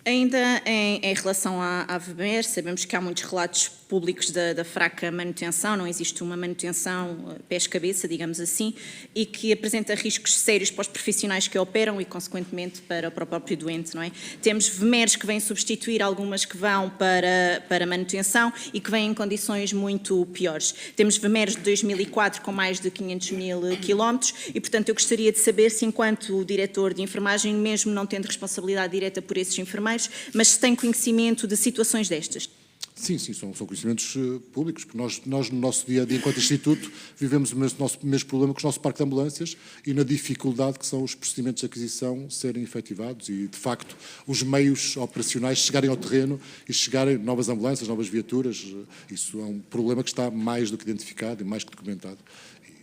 Ainda em relação à VMER, sabemos que há muitos relatos públicos da fraca manutenção, não existe uma manutenção pés-cabeça, digamos assim, e que apresenta riscos sérios para os profissionais que operam e, consequentemente, para o próprio doente, não é? Temos VMERs que vêm substituir algumas que vão para manutenção e que vêm em condições muito piores. Temos VMERs de 2004 com mais de 500 mil quilómetros e, portanto, eu gostaria de saber se, enquanto diretor de enfermagem, mesmo não tendo responsabilidade direta por esses enfermeiros, mas se tem conhecimento de situações destas. Sim, são conhecimentos públicos, porque nós no nosso dia-a-dia, enquanto Instituto, vivemos o mesmo problema com o nosso parque de ambulâncias e na dificuldade que são os procedimentos de aquisição serem efetivados e, de facto, os meios operacionais chegarem ao terreno e chegarem novas ambulâncias, novas viaturas. Isso é um problema que está mais do que identificado e mais que documentado.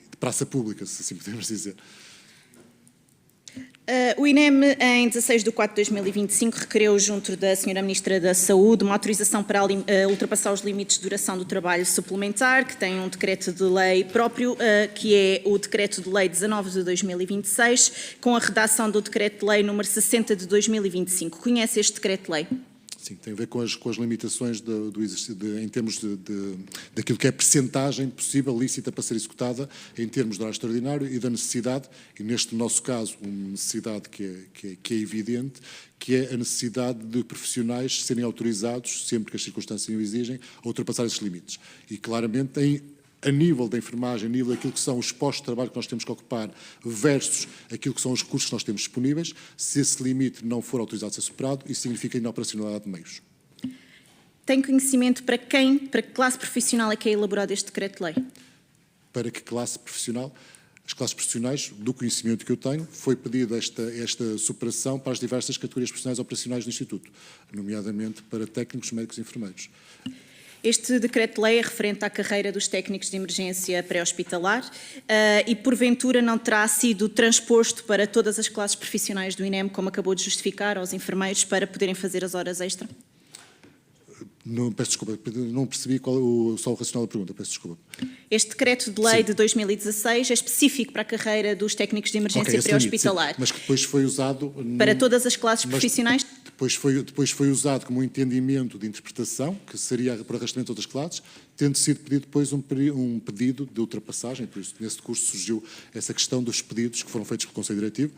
De praça pública, se assim podemos dizer. O INEM, em 16 de 4 de 2025, requereu junto da Sra. Ministra da Saúde uma autorização para ultrapassar os limites de duração do trabalho suplementar, que tem um decreto de lei próprio, que é o decreto de lei 19 de 2026, com a redação do decreto de lei número 60 de 2025. Conhece este decreto de lei? Sim, tem a ver com as limitações do exercício, em termos daquilo que é a percentagem possível, lícita para ser executada, em termos de horário extraordinário e da necessidade, e neste nosso caso, uma necessidade que é evidente, que é a necessidade de profissionais serem autorizados, sempre que as circunstâncias o exigem, a ultrapassar esses limites. E claramente a nível da enfermagem, a nível daquilo que são os postos de trabalho que nós temos que ocupar versus aquilo que são os recursos que nós temos disponíveis, se esse limite não for autorizado a ser superado, isso significa inoperacionalidade de meios. Tem conhecimento para que classe profissional é que é elaborado este decreto-lei? Para que classe profissional? As classes profissionais, do conhecimento que eu tenho, foi pedida esta superação para as diversas categorias profissionais operacionais do Instituto, nomeadamente para técnicos, médicos e enfermeiros. Este decreto-lei é referente à carreira dos técnicos de emergência pré-hospitalar e, porventura, não terá sido transposto para todas as classes profissionais do INEM, como acabou de justificar, aos enfermeiros, para poderem fazer as horas extra? Não, peço desculpa, não percebi só o racional da pergunta, peço desculpa. Este decreto de lei de 2016 é específico para a carreira dos técnicos de emergência pré-hospitalar. Mas que depois foi usado... Para todas as classes profissionais? Depois foi usado como um entendimento de interpretação, que seria por arrastamento de outras classes, tendo sido pedido depois um pedido de ultrapassagem, por isso nesse curso surgiu essa questão dos pedidos que foram feitos pelo Conselho Diretivo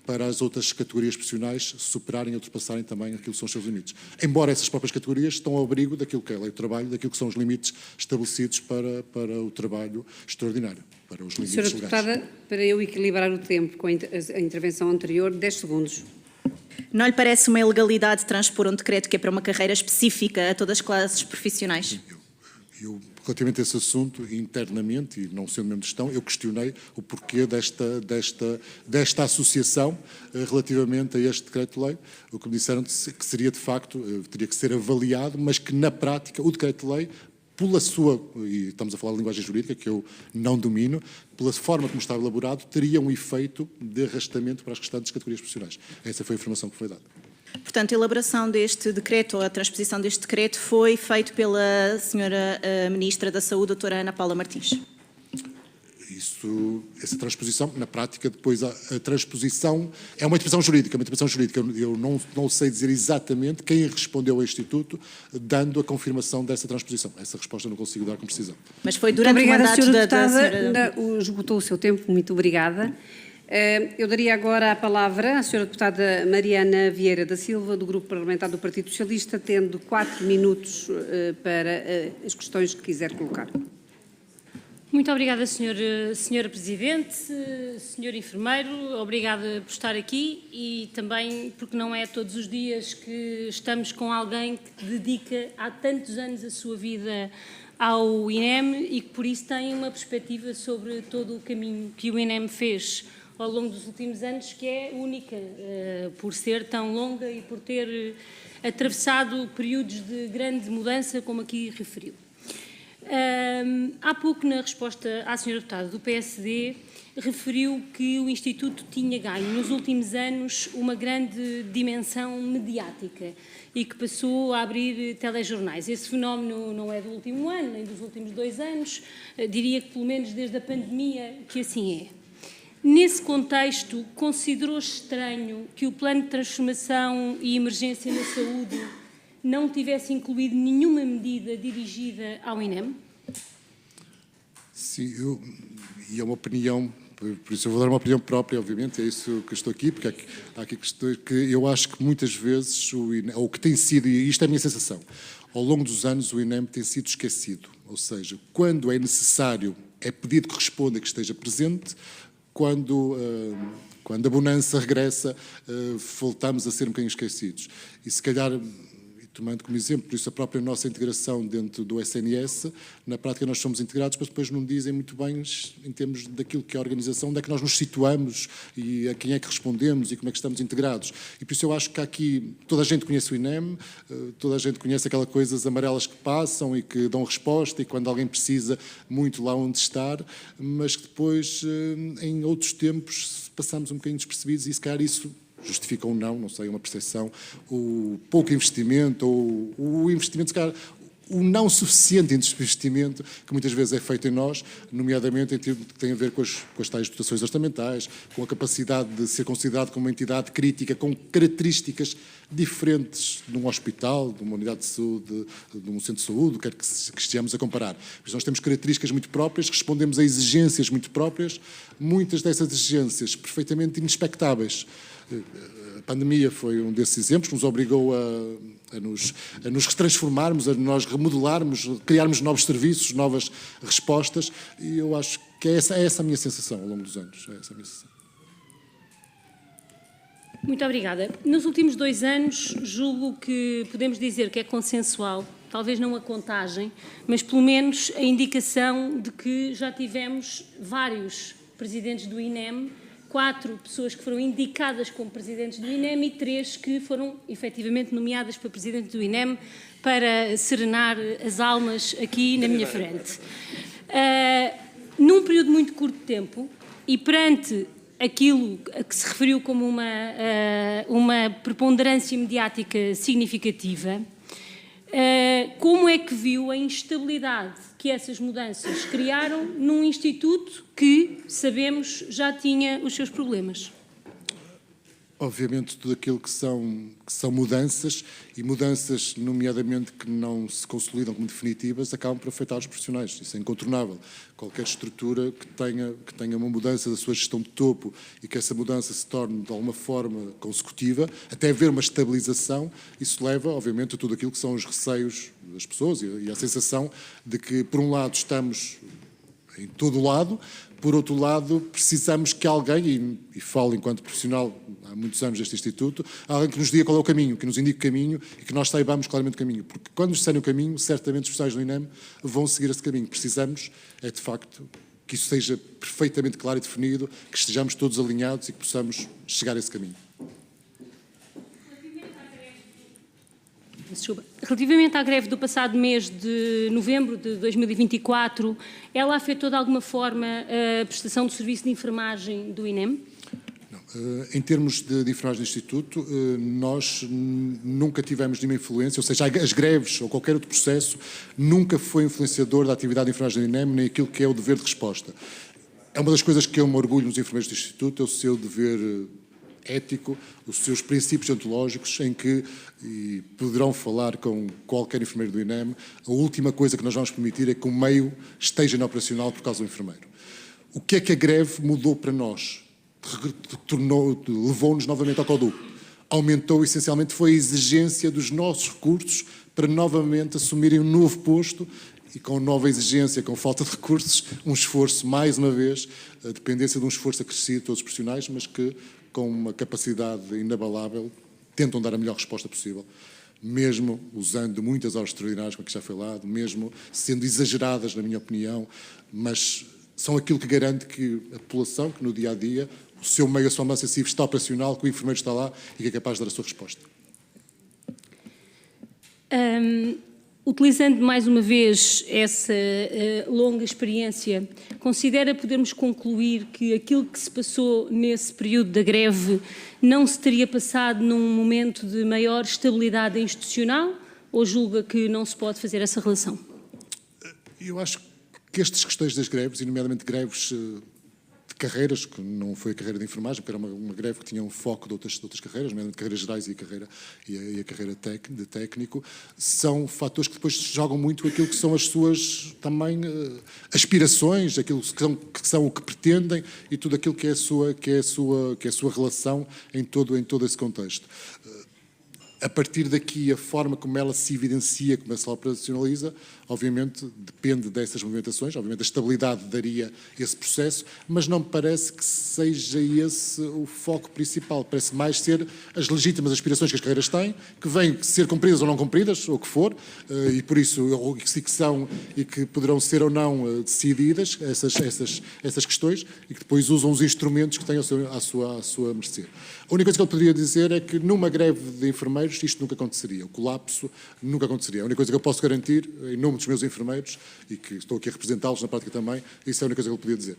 para as outras categorias profissionais superarem e ultrapassarem também aquilo que são os seus limites. Embora essas próprias categorias estão ao abrigo daquilo que é a lei do trabalho, daquilo que são os limites estabelecidos para o trabalho extraordinário, para os limites legais. Senhora Deputada, para eu equilibrar o tempo com a intervenção anterior, 10 segundos. Não lhe parece uma ilegalidade transpor um decreto que é para uma carreira específica a todas as classes profissionais? Eu, relativamente a esse assunto, internamente, e não sendo membro de gestão, eu questionei o porquê desta associação relativamente a este decreto-lei. O que me disseram que seria, de facto, teria que ser avaliado, mas que, na prática, o decreto-lei, pela sua, e estamos a falar de linguagem jurídica, que eu não domino, pela forma como está elaborado, teria um efeito de arrastamento para as restantes categorias profissionais. Essa foi a informação que foi dada. Portanto, a elaboração deste decreto, ou a transposição deste decreto, foi feito pela senhora Ministra da Saúde, doutora Ana Paula Martins. Essa transposição, na prática, depois a transposição é uma interpretação jurídica, Eu não sei dizer exatamente quem respondeu ao Instituto, dando a confirmação dessa transposição. Essa resposta não consigo dar com precisão. Mas foi durante o mandato da senhora... Esgotou o seu tempo, muito obrigada. Eu daria agora a palavra à senhora deputada Mariana Vieira da Silva, do Grupo Parlamentar do Partido Socialista, tendo 4 minutos para as questões que quiser colocar. Muito obrigada, senhora Presidente, senhor Enfermeiro, obrigada por estar aqui e também porque não é todos os dias que estamos com alguém que dedica há tantos anos a sua vida ao INEM e que por isso tem uma perspectiva sobre todo o caminho que o INEM fez ao longo dos últimos anos, que é única, por ser tão longa e por ter atravessado períodos de grande mudança, como aqui referiu. Há pouco, na resposta à senhora deputada do PSD, referiu que o Instituto tinha ganho nos últimos anos uma grande dimensão mediática e que passou a abrir telejornais. Esse fenómeno não é do último ano, nem dos últimos 2 anos, diria que pelo menos desde a pandemia que assim é. Nesse contexto, considerou estranho que o Plano de Transformação e Emergência na Saúde não tivesse incluído nenhuma medida dirigida ao INEM? Sim, e é uma opinião, por isso eu vou dar uma opinião própria, obviamente, é isso que eu estou aqui, porque há aqui questões que eu acho que muitas vezes, ou que tem sido, e isto é a minha sensação, ao longo dos anos o INEM tem sido esquecido, ou seja, quando é necessário, é pedido que responda, que esteja presente, quando a bonança regressa, voltamos a ser um bocadinho esquecidos. E se calhar, tomando como exemplo, por isso a própria nossa integração dentro do SNS, na prática nós somos integrados, mas depois não dizem muito bem, em termos daquilo que é a organização, onde é que nós nos situamos e a quem é que respondemos e como é que estamos integrados. E por isso eu acho que aqui toda a gente conhece o INEM, toda a gente conhece aquelas coisas amarelas que passam e que dão resposta e quando alguém precisa muito lá onde estar, mas que depois, em outros tempos, passamos um bocadinho despercebidos e se calhar isso justifica ou não sei, uma percepção, o pouco investimento ou o investimento, se calhar, o não suficiente investimento que muitas vezes é feito em nós, nomeadamente em que tem a ver com as tais dotações orçamentais, com a capacidade de ser considerado como uma entidade crítica, com características diferentes de um hospital, de uma unidade de saúde, de um centro de saúde, quer que estejamos a comparar. Pois nós temos características muito próprias, respondemos a exigências muito próprias, muitas dessas exigências perfeitamente inexpectáveis. A pandemia foi um desses exemplos que nos obrigou a nos transformarmos, a nós remodelarmos, criarmos novos serviços, novas respostas, e eu acho que é essa a minha sensação ao longo dos anos. É essa a minha sensação. Muito obrigada. Nos últimos 2 anos, julgo que podemos dizer que é consensual, talvez não a contagem, mas pelo menos a indicação de que já tivemos vários presidentes do INEM, 4 pessoas que foram indicadas como presidentes do INEM e 3 que foram efetivamente nomeadas para presidente do INEM para serenar as almas aqui na minha frente. Num período muito curto de tempo e perante aquilo a que se referiu como uma preponderância mediática significativa, como é que viu a instabilidade que essas mudanças criaram num instituto que, sabemos, já tinha os seus problemas? obviamente, tudo aquilo que são mudanças, e mudanças, nomeadamente, que não se consolidam como definitivas, acabam por afetar os profissionais. Isso é incontornável. Qualquer estrutura que tenha uma mudança da sua gestão de topo e que essa mudança se torne, de alguma forma, consecutiva, até haver uma estabilização, isso leva, obviamente, a tudo aquilo que são os receios das pessoas e a sensação de que, por um lado, estamos em todo o lado, por outro lado, precisamos que alguém, e falo enquanto profissional há muitos anos deste Instituto, alguém que nos diga qual é o caminho, que nos indique o caminho e que nós saibamos claramente o caminho. Porque quando nos disserem o caminho, certamente os profissionais do INEM vão seguir esse caminho. Precisamos, de facto, que isso seja perfeitamente claro e definido, que estejamos todos alinhados e que possamos chegar a esse caminho. Relativamente à greve do passado mês de novembro de 2024, ela afetou de alguma forma a prestação do serviço de enfermagem do INEM? Não. Em termos de enfermagem do Instituto, nós nunca tivemos nenhuma influência, ou seja, as greves ou qualquer outro processo nunca foi influenciador da atividade de enfermagem do INEM, nem aquilo que é o dever de resposta. É uma das coisas que eu me orgulho nos enfermeiros do Instituto, é o seu dever ético, os seus princípios ontológicos, em que, e poderão falar com qualquer enfermeiro do INEM, a última coisa que nós vamos permitir é que o meio esteja inoperacional por causa do enfermeiro. O que é que a greve mudou para nós? Levou-nos novamente ao CODU. Aumentou, essencialmente, foi a exigência dos nossos recursos para novamente assumirem um novo posto e com nova exigência, com falta de recursos, um esforço, mais uma vez, a dependência de um esforço acrescido de todos os profissionais, mas que, com uma capacidade inabalável, tentam dar a melhor resposta possível, mesmo usando muitas horas extraordinárias, como aqui já foi falado, mesmo sendo exageradas, na minha opinião, mas são aquilo que garante que a população, que no dia-a-dia, o seu meio, a sua ambulância civil está operacional, que o enfermeiro está lá e que é capaz de dar a sua resposta. Utilizando mais uma vez essa longa experiência, considera podermos concluir que aquilo que se passou nesse período da greve não se teria passado num momento de maior estabilidade institucional, ou julga que não se pode fazer essa relação? Eu acho que estas questões das greves, e nomeadamente greves de carreiras, que não foi a carreira de enfermagem, porque era uma greve que tinha um foco de outras carreiras, nomeadamente carreiras gerais e a carreira de técnico, são fatores que depois jogam muito aquilo que são as suas também aspirações, aquilo que são o que pretendem e tudo aquilo que é a sua relação em todo esse contexto. A partir daqui, a forma como ela se evidencia, como ela se operacionaliza, obviamente depende dessas movimentações, obviamente a estabilidade daria esse processo, mas não me parece que seja esse o foco principal, parece mais ser as legítimas aspirações que as carreiras têm, que vêm ser cumpridas ou não cumpridas, ou o que for, e por isso que são e que poderão ser ou não decididas, essas questões, e que depois usam os instrumentos que têm à sua mercê. A única coisa que eu poderia dizer é que numa greve de enfermeiros isto nunca aconteceria, o colapso nunca aconteceria. A única coisa que eu posso garantir, em nome dos meus enfermeiros, e que estou aqui a representá-los na prática também, isso é a única coisa que eu podia dizer.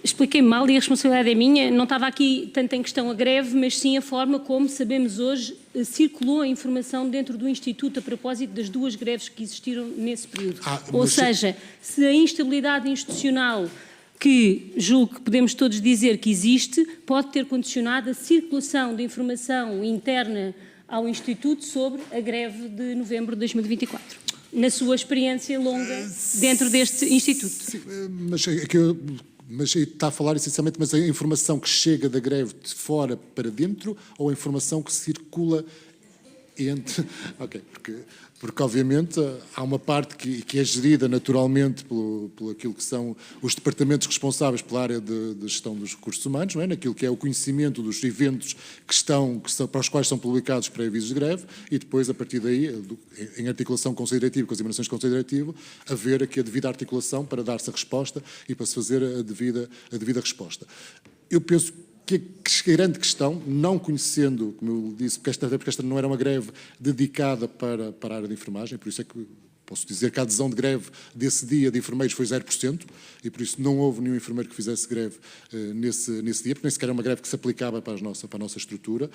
Expliquei mal e a responsabilidade é minha. Não estava aqui tanto em questão a greve, mas sim a forma como, sabemos hoje, circulou a informação dentro do Instituto a propósito das duas greves que existiram nesse período. Ou seja, se a instabilidade institucional que julgo que podemos todos dizer que existe, pode ter condicionado a circulação de informação interna ao Instituto sobre a greve de novembro de 2024, na sua experiência longa dentro deste Instituto. Sim, mas está a falar essencialmente, mas a informação que chega da greve de fora para dentro ou a informação que circula entre... Ok, porque obviamente há uma parte que é gerida naturalmente pelo aquilo que são os departamentos responsáveis pela área de gestão dos recursos humanos, não é? Naquilo que é o conhecimento dos eventos para os quais são publicados pré-avisos de greve e depois, a partir daí, em articulação com o Conselho Diretivo, com as emanações do Conselho Diretivo, haver aqui a devida articulação para dar-se a resposta e para se fazer a devida resposta. Eu penso que a grande questão, não conhecendo, como eu disse, porque esta não era uma greve dedicada para a área de enfermagem, por isso é que posso dizer que a adesão de greve desse dia de enfermeiros foi 0%, e por isso não houve nenhum enfermeiro que fizesse greve nesse dia, porque nem sequer era uma greve que se aplicava para a nossa estrutura.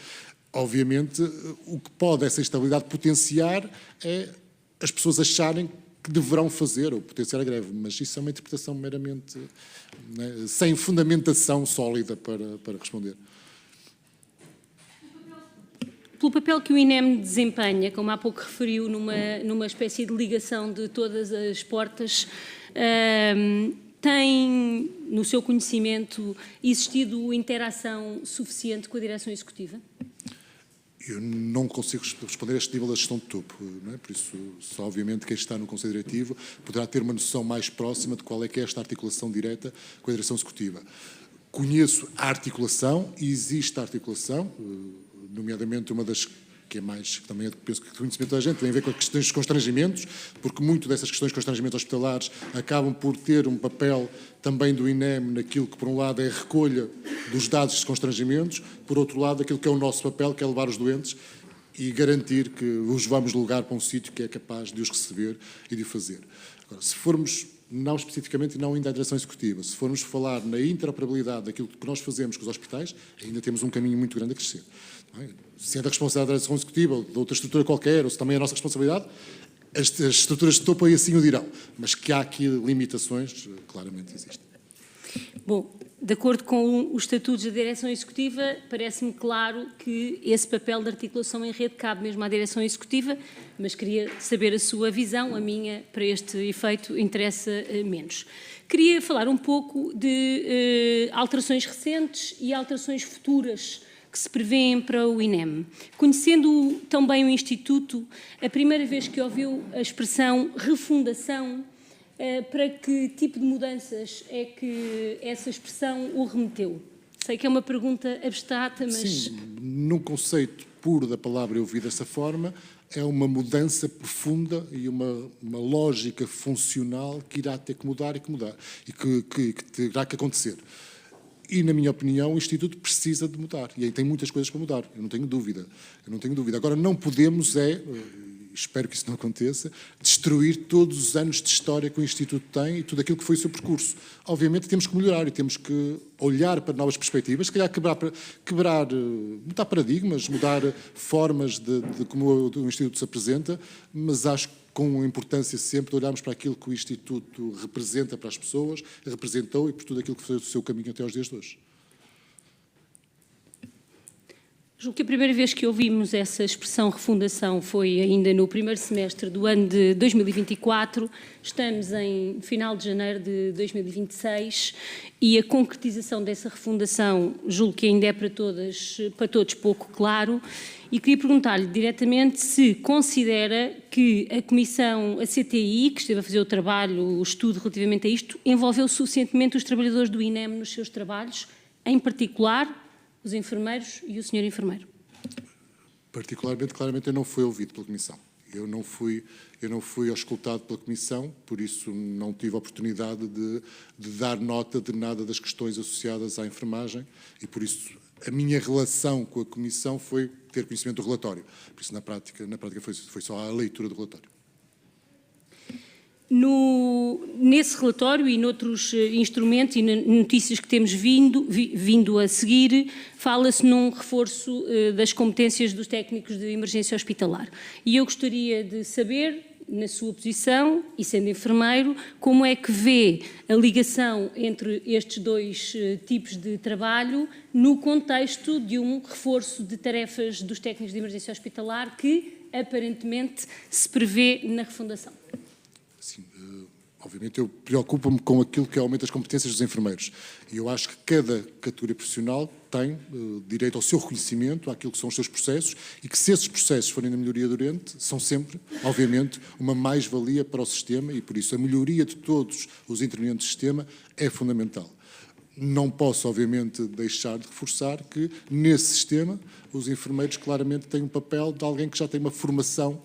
Obviamente, o que pode essa instabilidade potenciar é as pessoas acharem que deverão fazer ou potenciar a greve, mas isso é uma interpretação meramente, né, sem fundamentação sólida para responder. pelo papel que o INEM desempenha, como há pouco referiu, numa espécie de ligação de todas as portas, tem, no seu conhecimento, existido interação suficiente com a direção executiva? Eu não consigo responder a este nível da gestão de topo, não é? Por isso, só obviamente quem está no Conselho Diretivo poderá ter uma noção mais próxima de qual é que é esta articulação direta com a direção executiva. Conheço a articulação e existe a articulação, nomeadamente uma das que é mais, que também penso que o conhecimento da gente tem a ver com as questões de constrangimentos, porque muito dessas questões de constrangimentos hospitalares acabam por ter um papel também do INEM naquilo que, por um lado, é a recolha dos dados de constrangimentos, por outro lado, aquilo que é o nosso papel, que é levar os doentes e garantir que os vamos levar para um sítio que é capaz de os receber e de o fazer. Agora, se formos, não especificamente e não ainda à direção executiva, se formos falar na interoperabilidade daquilo que nós fazemos com os hospitais, ainda temos um caminho muito grande a crescer. Se é da responsabilidade da direção executiva ou de outra estrutura qualquer, ou se também é a nossa responsabilidade, as estruturas de topo aí assim o dirão. Mas que há aqui limitações, claramente existem. Bom, de acordo com os estatutos da direção executiva, parece-me claro que esse papel de articulação em rede cabe mesmo à direção executiva, mas queria saber a sua visão, a minha, para este efeito, interessa menos. Queria falar um pouco de alterações recentes e alterações futuras que se prevêem para o INEM. Conhecendo tão bem o Instituto, a primeira vez que ouviu a expressão refundação, para que tipo de mudanças é que essa expressão o remeteu? Sei que é uma pergunta abstrata, mas... Sim, num conceito puro da palavra eu vi dessa forma, é uma mudança profunda e uma lógica funcional que irá ter que mudar e que terá que acontecer. E, na minha opinião, o Instituto precisa de mudar. E aí tem muitas coisas para mudar, eu não tenho dúvida. Agora, não podemos espero que isso não aconteça, destruir todos os anos de história que o Instituto tem e tudo aquilo que foi o seu percurso. Obviamente temos que melhorar e temos que olhar para novas perspectivas, se calhar mudar paradigmas, mudar formas de como o Instituto se apresenta, mas acho que com a importância sempre de olharmos para aquilo que o Instituto representa para as pessoas, representou e por tudo aquilo que foi o seu caminho até aos dias de hoje. Julgo que a primeira vez que ouvimos essa expressão refundação foi ainda no primeiro semestre do ano de 2024. Estamos em final de janeiro de 2026 e a concretização dessa refundação julgo que ainda é para todos pouco claro. E queria perguntar-lhe diretamente se considera que a Comissão, a CTI, que esteve a fazer o trabalho, o estudo relativamente a isto, envolveu suficientemente os trabalhadores do INEM nos seus trabalhos, em particular os enfermeiros e o senhor enfermeiro. Particularmente, claramente, eu não fui ouvido pela Comissão. Eu não fui auscultado pela Comissão, por isso não tive a oportunidade de dar nota de nada das questões associadas à enfermagem e, por isso, a minha relação com a Comissão foi ter conhecimento do relatório. Por isso, na prática foi só a leitura do relatório. Nesse relatório e noutros instrumentos e notícias que temos vindo a seguir, fala-se num reforço das competências dos técnicos de emergência hospitalar. E eu gostaria de saber, na sua posição e sendo enfermeiro, como é que vê a ligação entre estes dois tipos de trabalho no contexto de um reforço de tarefas dos técnicos de emergência hospitalar que, aparentemente, se prevê na refundação. Sim, obviamente eu preocupo-me com aquilo que é o aumento das competências dos enfermeiros. E eu acho que cada categoria profissional tem direito ao seu reconhecimento, àquilo que são os seus processos, e que se esses processos forem na melhoria do doente, são sempre, obviamente, uma mais-valia para o sistema e, por isso, a melhoria de todos os intervenientes do sistema é fundamental. Não posso, obviamente, deixar de reforçar que, nesse sistema, os enfermeiros claramente têm um papel de alguém que já tem uma formação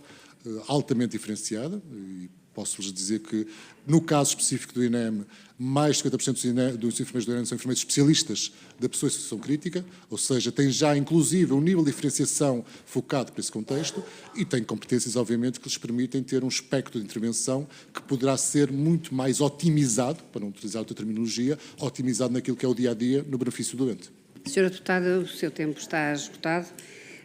altamente diferenciada e posso-lhes dizer que, no caso específico do INEM, mais de 50% dos enfermeiros do INEM são enfermeiros especialistas da pessoa em situação crítica, ou seja, têm já, inclusive, um nível de diferenciação focado para esse contexto e têm competências, obviamente, que lhes permitem ter um espectro de intervenção que poderá ser muito mais otimizado, para não utilizar outra terminologia, otimizado naquilo que é o dia-a-dia, no benefício do doente. Senhora Deputada, o seu tempo está esgotado.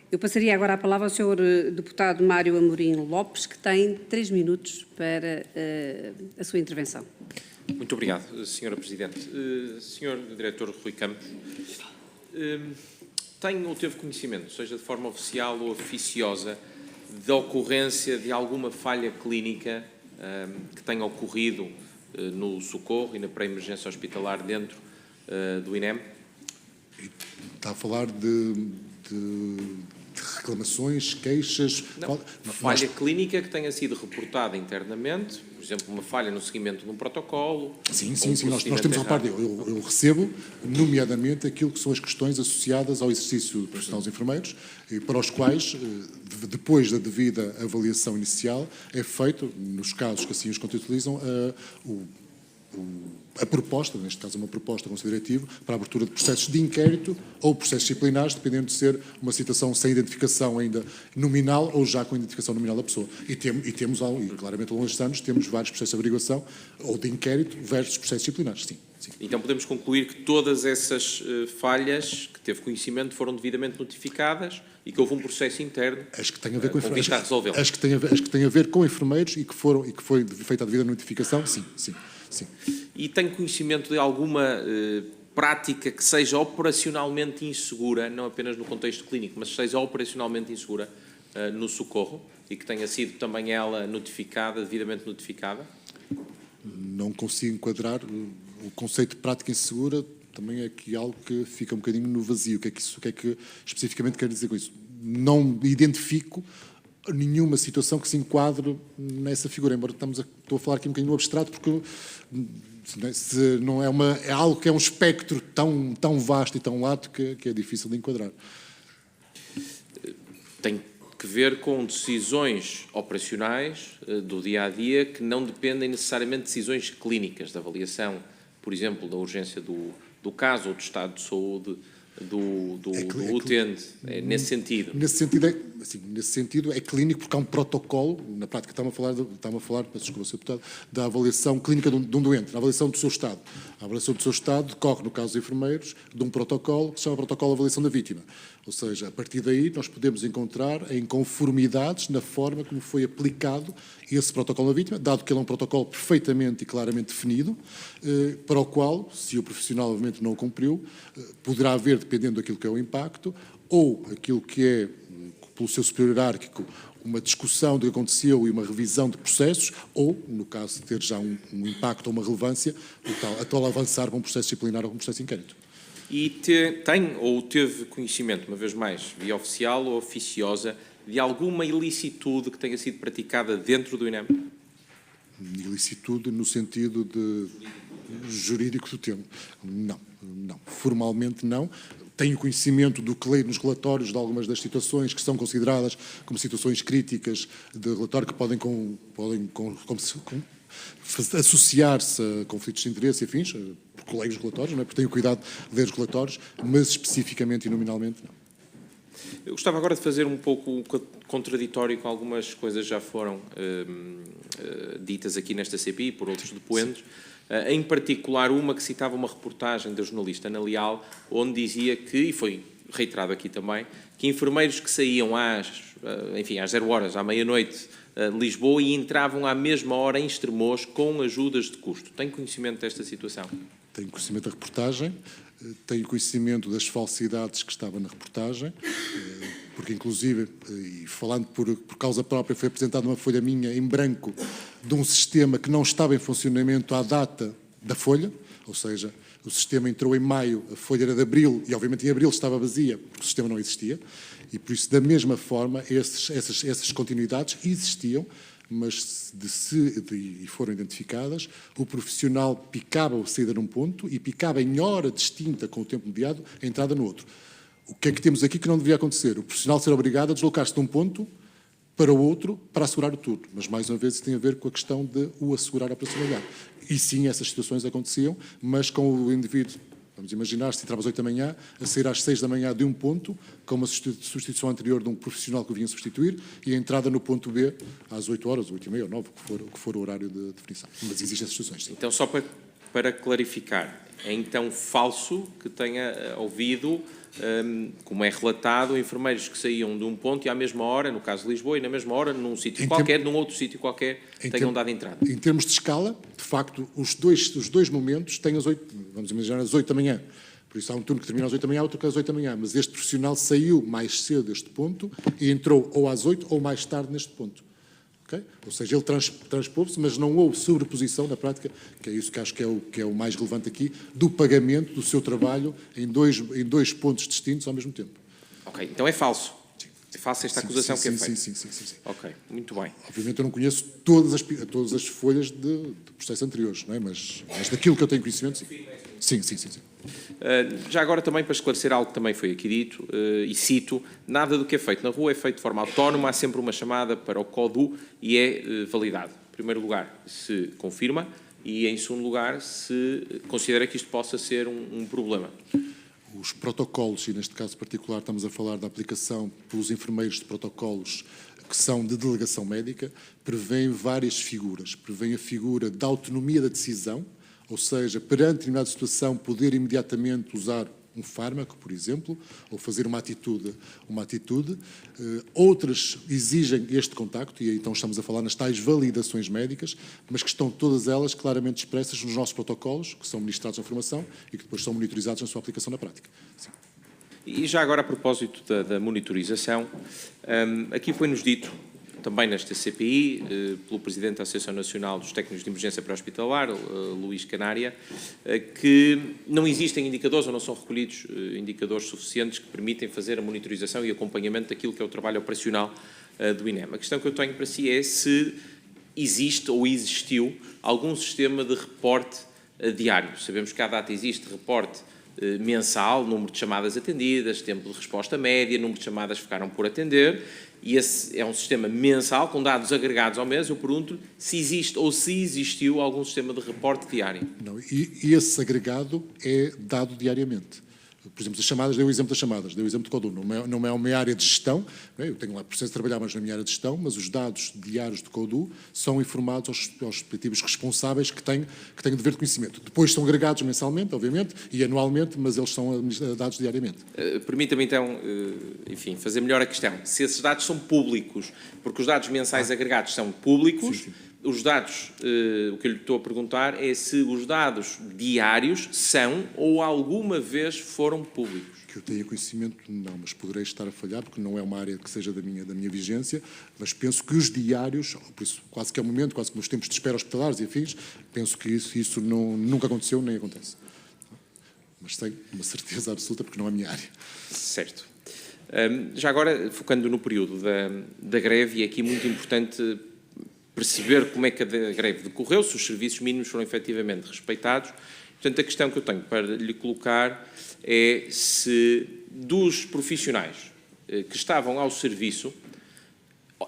Eu passaria agora a palavra ao Sr. Deputado Mário Amorim Lopes, que tem 3 minutos para a sua intervenção. Muito obrigado, Sra. Presidente. Sr. Diretor Rui Campos, tem ou teve conhecimento, seja de forma oficial ou oficiosa, da ocorrência de alguma falha clínica que tenha ocorrido no socorro e na pré-emergência hospitalar dentro do INEM? Está a falar de reclamações, queixas? Não, falha clínica que tenha sido reportada internamente, por exemplo, uma falha no seguimento de um protocolo. Sim. Nós temos a parte. Eu recebo, nomeadamente, aquilo que são as questões associadas ao exercício de profissionais dos enfermeiros, e para os quais, depois da devida avaliação inicial, é feito, nos casos que assim os contextualizam, a proposta, neste caso uma proposta considerativa, para a abertura de processos de inquérito ou processos disciplinares, dependendo de ser uma situação sem identificação ainda nominal ou já com identificação nominal da pessoa. E temos, claramente ao longo dos anos, temos vários processos de averiguação ou de inquérito versus processos disciplinares, sim. Então podemos concluir que todas essas falhas que teve conhecimento foram devidamente notificadas e que houve um processo interno as que têm a ver com vista a resolvê-las. As que têm a ver com enfermeiros e que foi feita a devida notificação, sim. E tem conhecimento de alguma prática que seja operacionalmente insegura, não apenas no contexto clínico, mas seja operacionalmente insegura no socorro e que tenha sido também ela notificada, devidamente notificada? Não consigo enquadrar. O conceito de prática insegura também é aqui algo que fica um bocadinho no vazio. O que é que especificamente quer dizer com isso? Não identifico nenhuma situação que se enquadre nessa figura, embora estou a falar aqui um bocadinho no abstrato, porque não é algo que é um espectro tão vasto e tão lato que é difícil de enquadrar. Tem que ver com decisões operacionais do dia-a-dia que não dependem necessariamente de decisões clínicas, de avaliação, por exemplo, da urgência do caso ou do estado de saúde do utente, nesse sentido. Nesse sentido é clínico porque há um protocolo, na prática estamos a falar, peço desculpa, Sr. Deputado, da avaliação clínica de um doente, da avaliação do seu estado. A avaliação do seu estado decorre, no caso dos enfermeiros, de um protocolo que se chama protocolo de avaliação da vítima. Ou seja, a partir daí nós podemos encontrar inconformidades na forma como foi aplicado esse protocolo da vítima, dado que ele é um protocolo perfeitamente e claramente definido, para o qual, se o profissional obviamente não o cumpriu, poderá haver, dependendo daquilo que é o impacto, ou aquilo que é, pelo seu superior hierárquico, uma discussão do que aconteceu e uma revisão de processos, ou, no caso de ter já um impacto ou uma relevância, a tal avançar para um processo disciplinar ou um processo de inquérito. E tem ou teve conhecimento, uma vez mais, via oficial ou oficiosa, de alguma ilicitude que tenha sido praticada dentro do INEM? Ilicitude no sentido de jurídico do termo? Não. Formalmente não. Tenho conhecimento do que leio nos relatórios de algumas das situações que são consideradas como situações críticas de relatório que podem associar-se a conflitos de interesse e afins, por colegas relatórios, não é? Porque tenho cuidado de ler os relatórios, mas especificamente e nominalmente não. Eu gostava agora de fazer um pouco contraditório com algumas coisas que já foram ditas aqui nesta CPI por outros depoentes. Em particular, uma que citava uma reportagem da jornalista Ana Leal, onde dizia que, e foi reiterado aqui também, que enfermeiros que saíam às 0 horas, à meia-noite, de Lisboa e entravam à mesma hora em Estremoz com ajudas de custo. Tem conhecimento desta situação? Tenho conhecimento da reportagem, tenho conhecimento das falsidades que estavam na reportagem, porque inclusive, e falando por causa própria, foi apresentada uma folha minha em branco de um sistema que não estava em funcionamento à data da folha, ou seja, o sistema entrou em maio, a folha era de abril, e obviamente em abril estava vazia, porque o sistema não existia, e por isso, da mesma forma, essas continuidades existiam, mas e foram identificadas, o profissional picava a saída num ponto e picava em hora distinta com o tempo mediado a entrada no outro. O que é que temos aqui que não devia acontecer? O profissional ser obrigado a deslocar-se de um ponto para o outro para assegurar o turno. Mas, mais uma vez, isso tem a ver com a questão de o assegurar a operacionalidade. E sim, essas situações aconteciam, mas com o indivíduo, vamos imaginar, se entrava às 8 da manhã, a sair às 6 da manhã de um ponto, com uma substituição anterior de um profissional que o vinha substituir, e a entrada no ponto B às 8 horas, 8h30 ou 9, o que for o horário de definição. Mas existem essas situações, sim. Então, só para clarificar, é então falso que tenha ouvido, como é relatado, enfermeiros que saíam de um ponto e à mesma hora, no caso de Lisboa, e na mesma hora, num sítio qualquer, num outro sítio qualquer, tenham dado entrada. Em termos de escala, de facto, os dois momentos têm vamos imaginar, às 8 da manhã. Por isso há um turno que termina às 8 da manhã, outro que às 8 da manhã. Mas este profissional saiu mais cedo deste ponto e entrou ou às 8 ou mais tarde neste ponto. Okay? Ou seja, ele transpôs-se, mas não houve sobreposição na prática, que é isso que acho que é o mais relevante aqui, do pagamento do seu trabalho em dois pontos distintos ao mesmo tempo. Ok, então é falso. É falsa esta acusação que é feita. Sim. Ok, muito bem. Obviamente eu não conheço todas as folhas de processo anteriores, não é? Mas daquilo que eu tenho conhecimento, sim. Sim. Já agora também para esclarecer algo que também foi aqui dito, e cito, nada do que é feito na rua é feito de forma autónoma, há sempre uma chamada para o CODU e é validado. Em primeiro lugar, se confirma e em segundo lugar, se considera que isto possa ser um problema. Os protocolos, e neste caso particular estamos a falar da aplicação pelos enfermeiros de protocolos que são de delegação médica, prevêem várias figuras. Prevêem a figura da autonomia da decisão, ou seja, perante determinada situação poder imediatamente usar um fármaco, por exemplo, ou fazer uma atitude. Outras exigem este contacto, e aí então estamos a falar nas tais validações médicas, mas que estão todas elas claramente expressas nos nossos protocolos, que são ministrados na formação e que depois são monitorizados na sua aplicação na prática. Sim. E já agora a propósito da monitorização, aqui foi-nos dito, também nesta CPI, pelo Presidente da Associação Nacional dos Técnicos de Emergência Pré-Hospitalar, Luís Canária, que não existem indicadores ou não são recolhidos indicadores suficientes que permitem fazer a monitorização e acompanhamento daquilo que é o trabalho operacional do INEM. A questão que eu tenho para si é se existe ou existiu algum sistema de reporte diário. Sabemos que à data existe reporte mensal, número de chamadas atendidas, tempo de resposta média, número de chamadas que ficaram por atender, e esse é um sistema mensal, com dados agregados ao mês. Eu pergunto se existe ou se existiu algum sistema de reporte diário. Não, e esse agregado é dado diariamente. Por exemplo, as chamadas, dei o exemplo das chamadas, dei o exemplo de CODU, não é uma área de gestão, eu tenho lá processo de trabalhar mais na minha área de gestão, mas os dados diários de CODU são informados aos respectivos responsáveis que têm dever de conhecimento. Depois são agregados mensalmente, obviamente, e anualmente, mas eles são dados diariamente. Permita-me então, enfim, fazer melhor a questão. Se esses dados são públicos, porque os dados mensais agregados são públicos, Sim. Os dados, o que eu lhe estou a perguntar é se os dados diários são ou alguma vez foram públicos. Que eu tenha conhecimento, não, mas poderei estar a falhar, porque não é uma área que seja da minha vigência, mas penso que os diários, por isso quase que é o momento, quase que nos tempos de espera hospitalares e afins, penso que isso nunca aconteceu, nem acontece. Mas tenho uma certeza absoluta, porque não é a minha área. Certo. Já agora, focando no período da greve, e aqui muito importante perceber como é que a greve decorreu, se os serviços mínimos foram efetivamente respeitados. Portanto, a questão que eu tenho para lhe colocar é se dos profissionais que estavam ao serviço,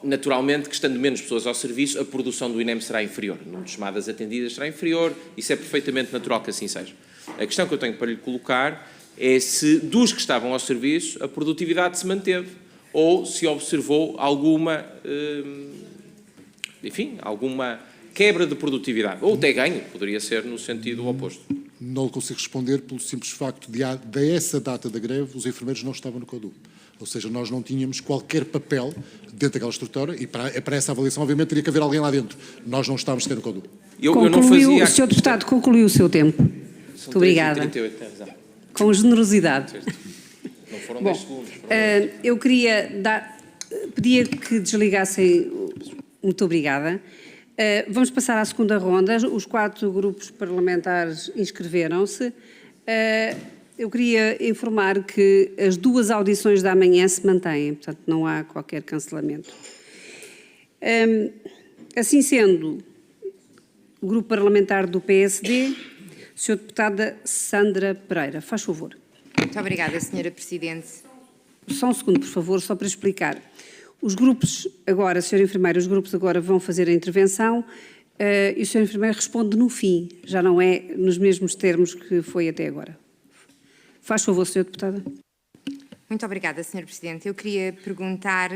naturalmente que estando menos pessoas ao serviço, a produção do INEM será inferior, o número de chamadas atendidas será inferior, isso é perfeitamente natural que assim seja. A questão que eu tenho para lhe colocar é se dos que estavam ao serviço a produtividade se manteve ou se observou alguma quebra de produtividade, ou até ganho, poderia ser no sentido oposto. Não lhe consigo responder pelo simples facto de essa data da greve, os enfermeiros não estavam no CODU. Ou seja, nós não tínhamos qualquer papel dentro daquela estrutura e para essa avaliação, obviamente, teria que haver alguém lá dentro. Nós não estávamos sequer no CODU. Eu não fazia... O Sr. Deputado concluiu o seu tempo. Muito obrigada. 38, tem razão. Com generosidade. Certo. Não foram Bom, 10 segundos. eu pedia que desligassem. Muito obrigada. Vamos passar à segunda ronda. Os 4 grupos parlamentares inscreveram-se. Eu queria informar que as 2 audições da manhã se mantêm, portanto não há qualquer cancelamento. Assim sendo, o grupo parlamentar do PSD, Sra. Deputada Sandra Pereira, faz favor. Muito obrigada, Sra. Presidente. Só um segundo, por favor, só para explicar. Os grupos agora, Sr. Enfermeiro, os grupos agora vão fazer a intervenção e o Sr. Enfermeiro responde no fim, já não é nos mesmos termos que foi até agora. Faz favor, Sra. Deputada. Muito obrigada, Sra. Presidente. Eu queria perguntar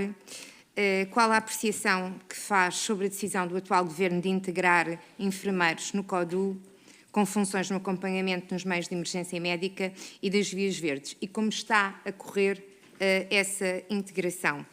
qual a apreciação que faz sobre a decisão do atual Governo de integrar enfermeiros no CODU com funções no acompanhamento nos meios de emergência médica e das vias verdes e como está a correr essa integração.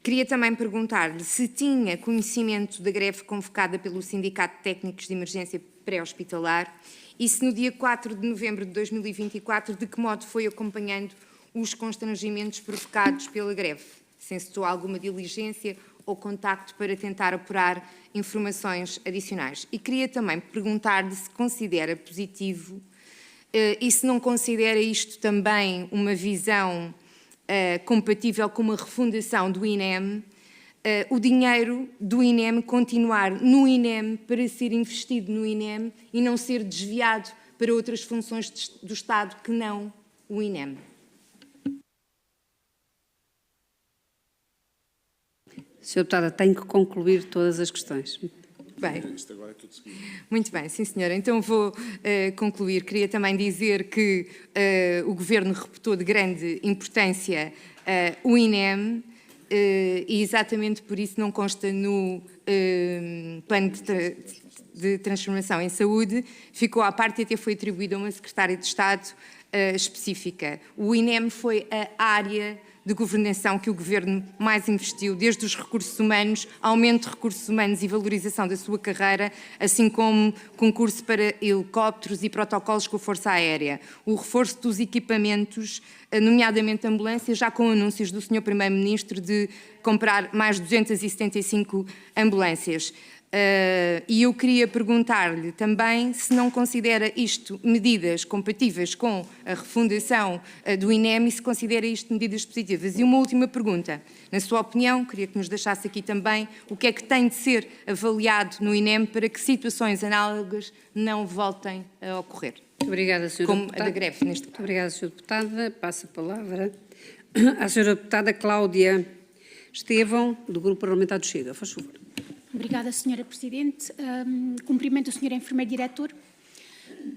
Queria também perguntar-lhe se tinha conhecimento da greve convocada pelo Sindicato de Técnicos de Emergência Pré-Hospitalar E se no dia 4 de novembro de 2024, de que modo foi acompanhando os constrangimentos provocados pela greve? Se encetou alguma diligência ou contacto para tentar apurar informações adicionais? E queria também perguntar-lhe se considera positivo e se não considera isto também uma visão compatível com uma refundação do INEM, o dinheiro do INEM continuar no INEM para ser investido no INEM e não ser desviado para outras funções do Estado que não o INEM. Sra. Deputada, tenho que concluir todas as questões. Bem, muito bem, sim senhora. Então vou concluir. Queria também dizer que o Governo reputou de grande importância o INEM e exatamente por isso não consta no plano de transformação em saúde, ficou à parte e até foi atribuído a uma secretária de Estado específica. O INEM foi a área de governação que o Governo mais investiu, desde os recursos humanos, aumento de recursos humanos e valorização da sua carreira, assim como concurso para helicópteros e protocolos com a Força Aérea. O reforço dos equipamentos, nomeadamente ambulâncias, já com anúncios do Sr. Primeiro-Ministro de comprar mais 275 ambulâncias. E eu queria perguntar-lhe também se não considera isto medidas compatíveis com a refundação do INEM e se considera isto medidas positivas. E uma última pergunta. Na sua opinião, queria que nos deixasse aqui também o que é que tem de ser avaliado no INEM para que situações análogas não voltem a ocorrer. Muito obrigada, Sra. Como Deputada. a da greve, neste caso. Muito obrigada, Sra. Deputada. Passo a palavra à Sra. Deputada Cláudia Estevão, do Grupo Parlamentar do Chega. Faz favor. Obrigada, Sra. Presidente. Cumprimento o Sr. Enfermeiro Diretor.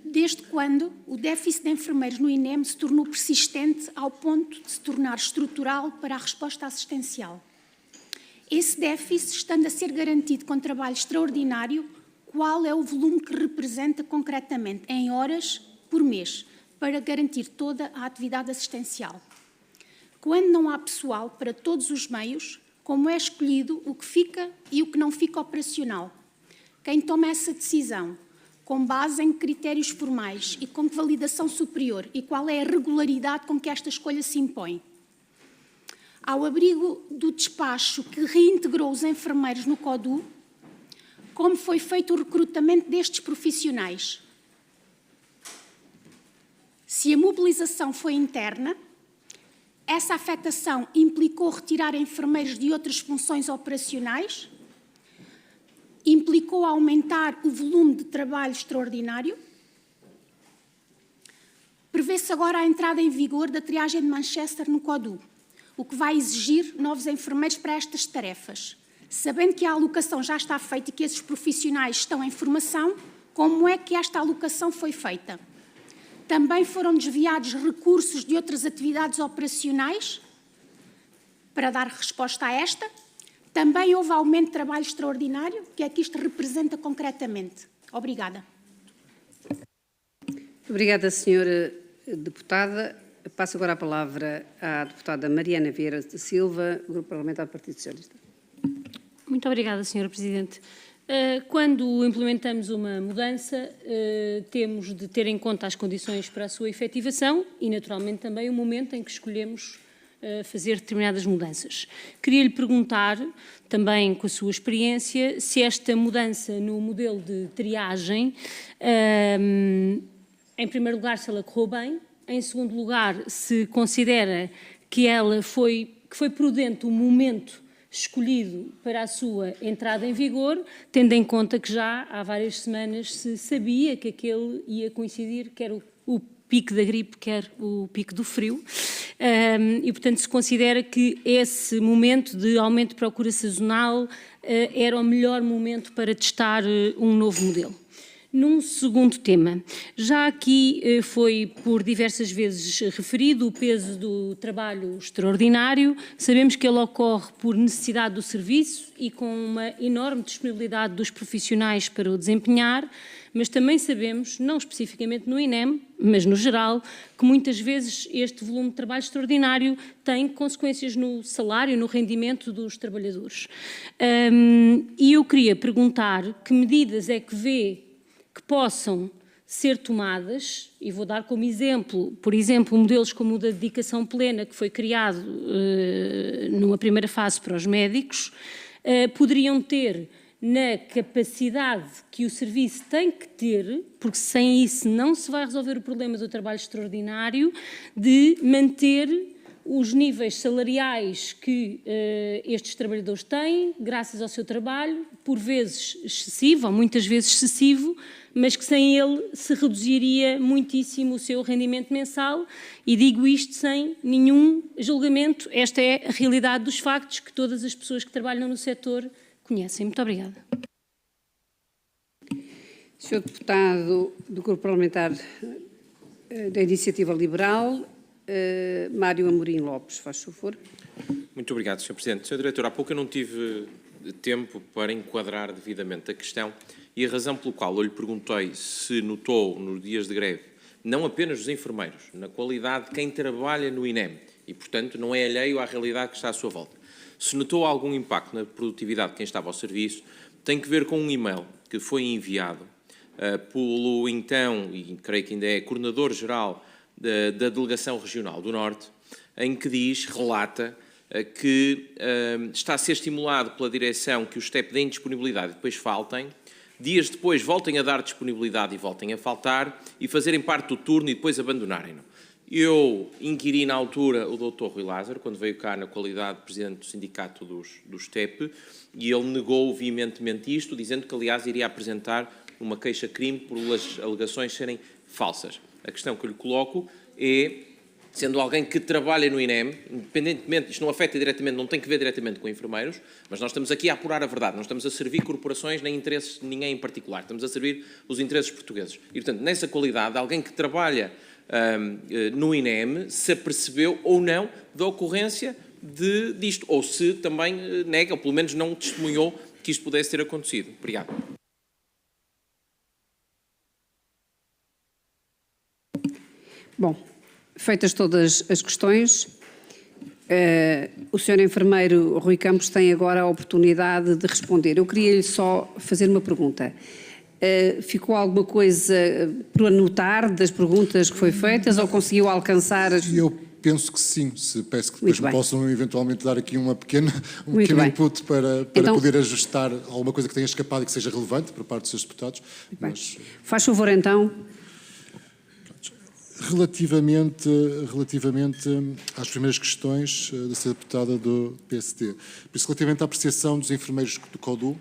Desde quando o déficit de enfermeiros no INEM se tornou persistente ao ponto de se tornar estrutural para a resposta assistencial? Esse déficit, estando a ser garantido com trabalho extraordinário, qual é o volume que representa concretamente, em horas por mês, para garantir toda a atividade assistencial? Quando não há pessoal para todos os meios, como é escolhido o que fica e o que não fica operacional? Quem toma essa decisão? Com base em critérios formais e com que validação superior? E qual é a regularidade com que esta escolha se impõe? Ao abrigo do despacho que reintegrou os enfermeiros no CODU, como foi feito o recrutamento destes profissionais? Se a mobilização foi interna, essa afetação implicou retirar enfermeiros de outras funções operacionais? Implicou aumentar o volume de trabalho extraordinário? Prevê-se agora a entrada em vigor da triagem de Manchester no CODU, o que vai exigir novos enfermeiros para estas tarefas. Sabendo que a alocação já está feita e que esses profissionais estão em formação, como é que esta alocação foi feita? Também foram desviados recursos de outras atividades operacionais para dar resposta a esta? Também houve aumento de trabalho extraordinário? O que é que isto representa concretamente? Obrigada. Obrigada, Sra. Deputada. Passo agora a palavra à deputada Mariana Vieira da Silva, Grupo Parlamentar do Partido Socialista. Muito obrigada, Sra. Presidente. Quando implementamos uma mudança, temos de ter em conta as condições para a sua efetivação e, naturalmente, também o momento em que escolhemos fazer determinadas mudanças. Queria-lhe perguntar, também com a sua experiência, se esta mudança no modelo de triagem, em primeiro lugar, se ela correu bem, em segundo lugar, se considera que foi prudente o momento escolhido para a sua entrada em vigor, tendo em conta que já há várias semanas se sabia que aquele ia coincidir, quer o pico da gripe, quer o pico do frio, e portanto se considera que esse momento de aumento de procura sazonal era o melhor momento para testar um novo modelo. Num segundo tema, já aqui foi por diversas vezes referido o peso do trabalho extraordinário. Sabemos que ele ocorre por necessidade do serviço e com uma enorme disponibilidade dos profissionais para o desempenhar, mas também sabemos, não especificamente no INEM, mas no geral, que muitas vezes este volume de trabalho extraordinário tem consequências no salário, no rendimento dos trabalhadores. E eu queria perguntar que medidas é que vê que possam ser tomadas, e vou dar como exemplo, por exemplo, modelos como o da dedicação plena, que foi criado numa primeira fase para os médicos, poderiam ter na capacidade que o serviço tem que ter, porque sem isso não se vai resolver o problema do trabalho extraordinário, de manter os níveis salariais que estes trabalhadores têm, graças ao seu trabalho, por vezes excessivo, ou muitas vezes excessivo, mas que sem ele se reduziria muitíssimo o seu rendimento mensal, e digo isto sem nenhum julgamento. Esta é a realidade dos factos que todas as pessoas que trabalham no setor conhecem. Muito obrigada. Senhor Deputado do Grupo Parlamentar da Iniciativa Liberal, Mário Amorim Lopes, faz favor. Muito obrigado, Sr. Presidente. Sr. Diretor, há pouco eu não tive tempo para enquadrar devidamente a questão e a razão pelo qual eu lhe perguntei se notou nos dias de greve, não apenas os enfermeiros, na qualidade de quem trabalha no INEM e, portanto, não é alheio à realidade que está à sua volta. Se notou algum impacto na produtividade de quem estava ao serviço, tem que ver com um e-mail que foi enviado pelo então, e creio que ainda é, Coordenador-Geral da Delegação Regional do Norte, em que relata que está a ser estimulado pela direção que os TEP deem disponibilidade e depois faltem, dias depois voltem a dar disponibilidade e voltem a faltar, e fazerem parte do turno e depois abandonarem-no. Eu inquiri na altura o Dr. Rui Lázaro, quando veio cá na qualidade de Presidente do Sindicato dos TEP, e ele negou veementemente isto, dizendo que, aliás, iria apresentar uma queixa-crime por as alegações serem falsas. A questão que eu lhe coloco é, sendo alguém que trabalha no INEM, independentemente, isto não afeta diretamente, não tem que ver diretamente com enfermeiros, mas nós estamos aqui a apurar a verdade, não estamos a servir corporações nem interesses de ninguém em particular, estamos a servir os interesses portugueses. E, portanto, nessa qualidade, alguém que trabalha no INEM se apercebeu ou não da ocorrência disto, ou se também nega, ou pelo menos não testemunhou que isto pudesse ter acontecido. Obrigado. Bom, feitas todas as questões, o Sr. Enfermeiro Rui Campos tem agora a oportunidade de responder. Eu queria-lhe só fazer uma pergunta. Ficou alguma coisa por anotar das perguntas que foi feitas ou conseguiu alcançar as... Eu penso que sim, se peço que depois me possam eventualmente dar aqui um pequeno input para então, poder ajustar alguma coisa que tenha escapado e que seja relevante por parte dos seus deputados. Mas... Faz favor então. Relativamente às primeiras questões da Sra. Deputada do PSD, por isso, relativamente à apreciação dos enfermeiros do CODU,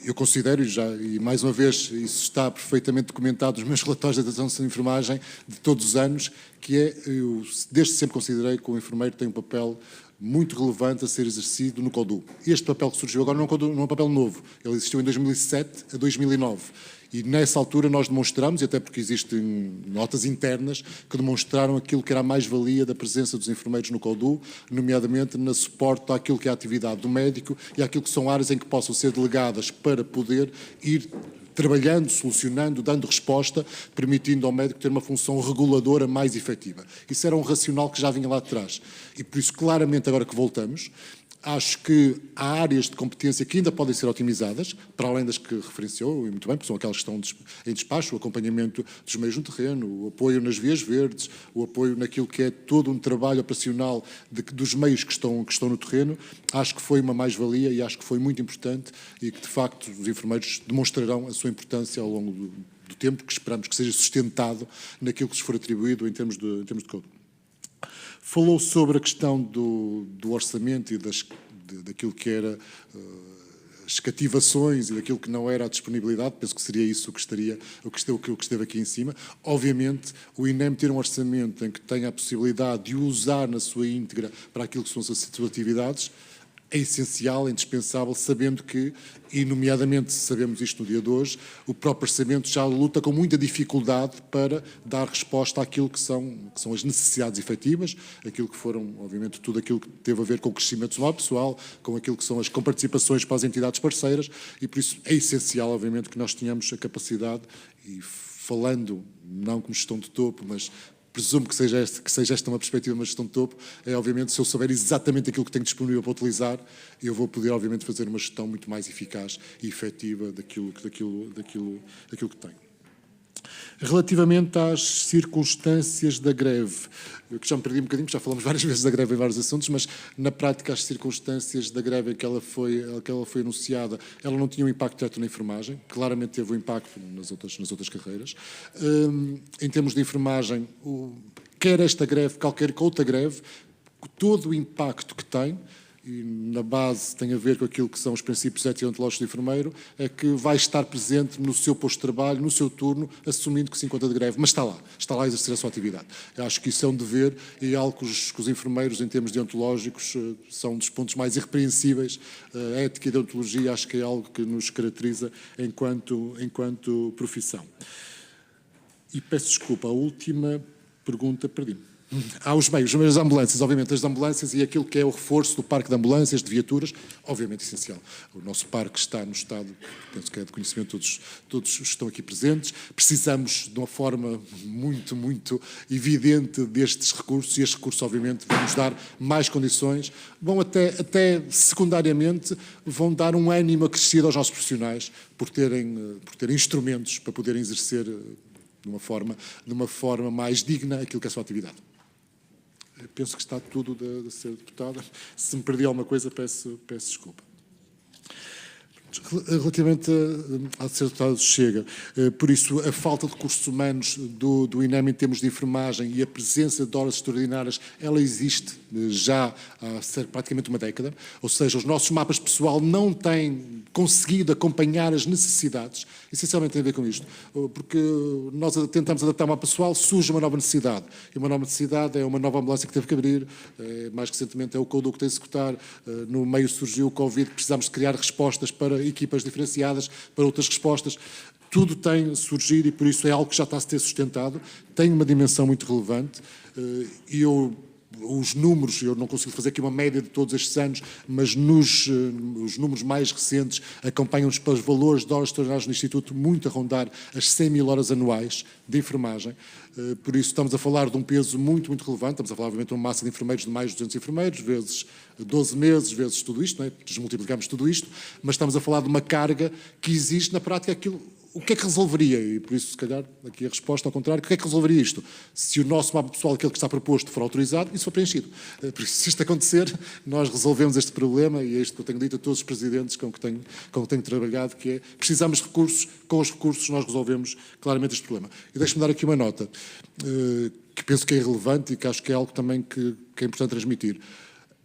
eu considero, e mais uma vez isso está perfeitamente documentado nos meus relatórios de atenção de enfermagem de todos os anos, que eu desde sempre considerei que o enfermeiro tem um papel muito relevante a ser exercido no CODU. Este papel que surgiu agora não é um papel novo, ele existiu em 2007 a 2009. E nessa altura nós demonstramos, e até porque existem notas internas, que demonstraram aquilo que era a mais-valia da presença dos enfermeiros no CODU, nomeadamente no suporte àquilo que é a atividade do médico e àquilo que são áreas em que possam ser delegadas para poder ir trabalhando, solucionando, dando resposta, permitindo ao médico ter uma função reguladora mais efetiva. Isso era um racional que já vinha lá atrás. E por isso, claramente, agora que voltamos, acho que há áreas de competência que ainda podem ser otimizadas, para além das que referenciou, e muito bem, porque são aquelas que estão em despacho, o acompanhamento dos meios no terreno, o apoio nas vias verdes, o apoio naquilo que é todo um trabalho operacional dos meios que estão no terreno. Acho que foi uma mais-valia e acho que foi muito importante e que, de facto, os enfermeiros demonstrarão a sua importância ao longo do tempo, que esperamos que seja sustentado naquilo que lhes for atribuído em termos de código. Falou sobre a questão do orçamento e daquilo que era as cativações e daquilo que não era a disponibilidade. Penso que seria isso o que esteve aqui em cima. Obviamente, o INEM ter um orçamento em que tenha a possibilidade de o usar na sua íntegra para aquilo que são as suas atividades é essencial, é indispensável, sabendo que, e nomeadamente sabemos isto no dia de hoje, o próprio orçamento já luta com muita dificuldade para dar resposta àquilo que são as necessidades efetivas, aquilo que foram, obviamente, tudo aquilo que teve a ver com o crescimento do pessoal, com aquilo que são as comparticipações para as entidades parceiras, e por isso é essencial, obviamente, que nós tenhamos a capacidade, e falando, não como gestão de topo, mas presumo que seja esta uma perspectiva de uma gestão de topo, é obviamente se eu souber exatamente aquilo que tenho disponível para utilizar, eu vou poder obviamente fazer uma gestão muito mais eficaz e efetiva daquilo que tenho. Relativamente às circunstâncias da greve, eu que já me perdi um bocadinho, já falamos várias vezes da greve em vários assuntos, mas na prática as circunstâncias da greve em que ela foi anunciada, ela não tinha um impacto direto na enfermagem, claramente teve um impacto nas outras carreiras. Em termos de enfermagem, quer esta greve, qualquer outra greve, todo o impacto que tem, e na base tem a ver com aquilo que são os princípios éticos e ontológicos do enfermeiro, é que vai estar presente no seu posto de trabalho, no seu turno, assumindo que se encontra de greve, mas está lá a exercer a sua atividade. Eu acho que isso é um dever e é algo que os enfermeiros, em termos deontológicos, são um dos pontos mais irrepreensíveis. A ética e a deontologia acho que é algo que nos caracteriza enquanto profissão. E peço desculpa, a última pergunta perdi-me. Há os meios das ambulâncias, obviamente, as ambulâncias e aquilo que é o reforço do parque de ambulâncias, de viaturas, obviamente essencial. O nosso parque está no estado, penso que é de conhecimento, todos estão aqui presentes. Precisamos de uma forma muito, muito evidente destes recursos e estes recursos, obviamente, vão nos dar mais condições, vão até secundariamente, vão dar um ânimo acrescido aos nossos profissionais por terem instrumentos para poderem exercer de uma forma mais digna aquilo que é a sua atividade. Penso que está tudo a ser deputada. Se me perdi alguma coisa, peço desculpa. Relativamente ao ser deputado Chega, por isso a falta de recursos humanos do INEM em termos de enfermagem e a presença de horas extraordinárias, ela existe já há praticamente uma década, ou seja, os nossos mapas pessoal não têm conseguido acompanhar as necessidades, essencialmente tem a ver com isto, porque nós tentamos adaptar o mapa pessoal, surge uma nova necessidade, e uma nova necessidade é uma nova ambulância que teve que abrir, mais recentemente é o conduto que tem que executar, no meio surgiu o Covid, precisamos de criar respostas para equipas diferenciadas, para outras respostas. Tudo tem surgido e por isso é algo que já está a ser sustentado, tem uma dimensão muito relevante e os números, eu não consigo fazer aqui uma média de todos estes anos, mas os números mais recentes acompanham-nos para os valores de horas extraordinárias no Instituto, muito a rondar as 100 mil horas anuais de enfermagem. Por isso estamos a falar de um peso muito, muito relevante, estamos a falar obviamente de uma massa de enfermeiros de mais de 200 enfermeiros, vezes 12 meses, vezes tudo isto, não é? Desmultiplicamos tudo isto, mas estamos a falar de uma carga que existe na prática aquilo. O que é que resolveria? E por isso, se calhar, aqui a resposta ao contrário, o que é que resolveria isto? Se o nosso mapa pessoal, aquele que está proposto, for autorizado, isso for preenchido. Por isso, se isto acontecer, nós resolvemos este problema e é isto que eu tenho dito a todos os presidentes com que tenho trabalhado, que é, precisamos de recursos, com os recursos nós resolvemos claramente este problema. E deixe-me dar aqui uma nota, que penso que é relevante e que acho que é algo também que é importante transmitir.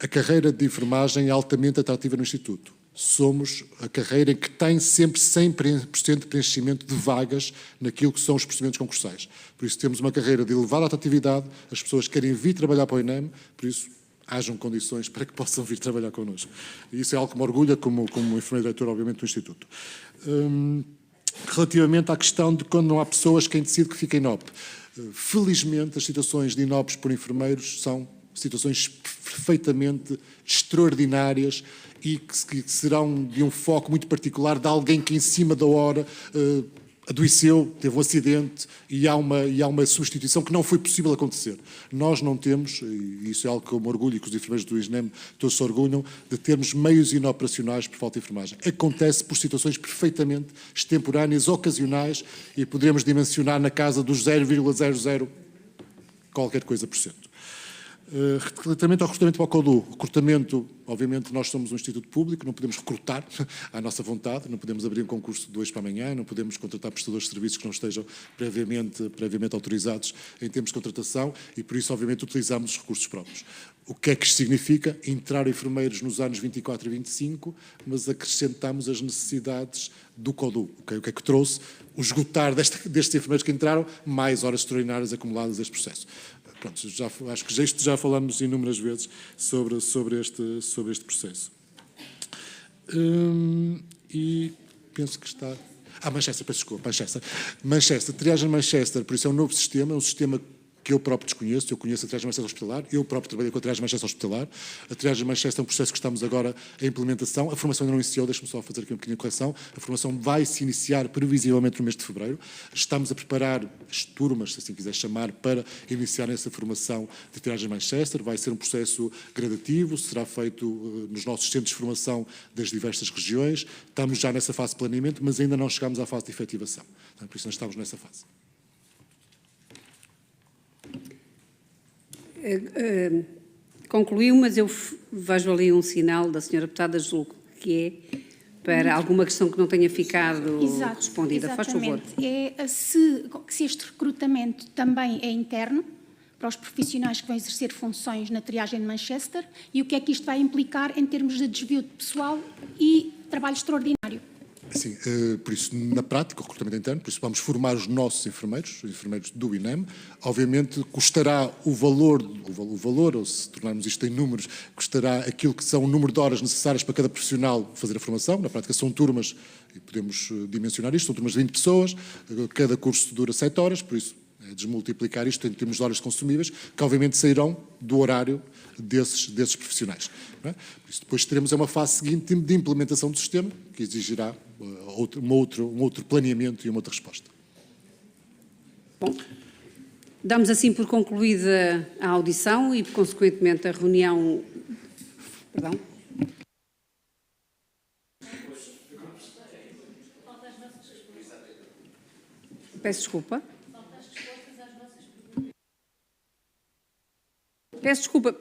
A carreira de enfermagem é altamente atrativa no Instituto. Somos a carreira que tem sempre 100% de preenchimento de vagas naquilo que são os procedimentos concursais. Por isso temos uma carreira de elevada atratividade, as pessoas querem vir trabalhar para o INEM, por isso hajam condições para que possam vir trabalhar connosco. E isso é algo que me orgulha como enfermeiro-diretor, obviamente, do Instituto. Relativamente à questão de quando não há pessoas, quem decide que fica INOP. Felizmente, as situações de INOPs por enfermeiros são situações perfeitamente extraordinárias e que serão de um foco muito particular de alguém que em cima da hora adoeceu, teve um acidente e há uma substituição que não foi possível acontecer. Nós não temos, e isso é algo que eu me orgulho e que os enfermeiros do INEM todos se orgulham, de termos meios inoperacionais por falta de enfermagem. Acontece por situações perfeitamente extemporâneas, ocasionais e poderemos dimensionar na casa dos 0,00 qualquer coisa por cento. Relativamente ao recrutamento para o CODU, recrutamento, obviamente nós somos um instituto público, não podemos recrutar à nossa vontade, não podemos abrir um concurso de hoje para amanhã, não podemos contratar prestadores de serviços que não estejam previamente autorizados em termos de contratação e por isso obviamente utilizamos os recursos próprios. O que é que isto significa? Entrar enfermeiros nos anos 24 e 25, mas acrescentamos as necessidades do CODU. O que é que trouxe? O esgotar destes enfermeiros que entraram, mais horas extraordinárias acumuladas deste processo. Pronto, acho que já falamos inúmeras vezes sobre este processo. E penso que está... Manchester, peço desculpa, Manchester, triagem Manchester, por isso é um novo sistema, é um sistema que eu próprio desconheço, eu conheço a triagem Manchester hospitalar, eu próprio trabalhei com a triagem Manchester hospitalar, a triagem Manchester é um processo que estamos agora em implementação, a formação ainda não iniciou, deixe-me só fazer aqui uma pequena correção, a formação vai se iniciar previsivelmente no mês de fevereiro, estamos a preparar as turmas, se assim quiser chamar, para iniciar essa formação de triagem Manchester, vai ser um processo gradativo, será feito nos nossos centros de formação das diversas regiões, estamos já nessa fase de planeamento, mas ainda não chegamos à fase de efetivação, por isso nós estamos nessa fase. Concluiu, mas eu vejo ali um sinal da senhora deputada, julgo que é para alguma questão que não tenha ficado respondida. Faz favor. É se este recrutamento também é interno para os profissionais que vão exercer funções na triagem de Manchester e o que é que isto vai implicar em termos de desvio de pessoal e trabalho extraordinário. Sim, por isso, na prática, o recrutamento interno, por isso vamos formar os nossos enfermeiros, os enfermeiros do INEM. Obviamente, custará o valor, ou se tornarmos isto em números, custará aquilo que são o número de horas necessárias para cada profissional fazer a formação. Na prática, são turmas, e podemos dimensionar isto, são turmas de 20 pessoas, cada curso dura 7 horas, por isso, desmultiplicar isto em termos de horas consumíveis, que obviamente sairão do horário desses profissionais. Não é? Por isso, depois teremos uma fase seguinte de implementação do sistema, que exigirá um outro planeamento e uma outra resposta. Bom, damos assim por concluída a audição e, consequentemente, a reunião... Perdão. Peço desculpa. Peço desculpa,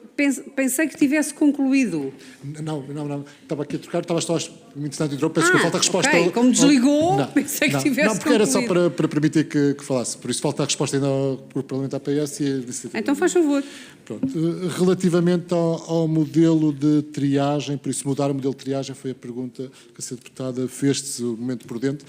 pensei que tivesse concluído. Não, estava aqui a trocar, estava só, interessante, peço desculpa, falta a resposta. Okay. Como desligou, pensei que tivesse concluído. Não, porque era só para permitir que falasse, por isso falta a resposta ainda por Parlamento PS e a iniciativa. Então faz favor. Pronto. Relativamente ao modelo de triagem, por isso mudar o modelo de triagem foi a pergunta que a senhora deputada fez-se o momento prudente.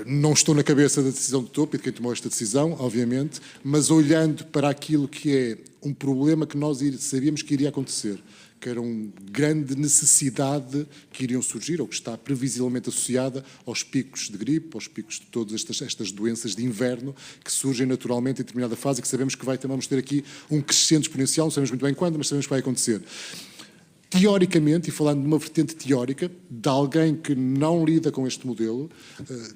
Não estou na cabeça da decisão de topo e de quem tomou esta decisão, obviamente, mas olhando para aquilo que é um problema que nós sabíamos que iria acontecer, que era uma grande necessidade que iriam surgir, ou que está previsivelmente associada aos picos de gripe, aos picos de todas estas doenças de inverno que surgem naturalmente em determinada fase e que sabemos que vamos ter aqui um crescente exponencial, não sabemos muito bem quando, mas sabemos que vai acontecer. Teoricamente, e falando de uma vertente teórica, de alguém que não lida com este modelo,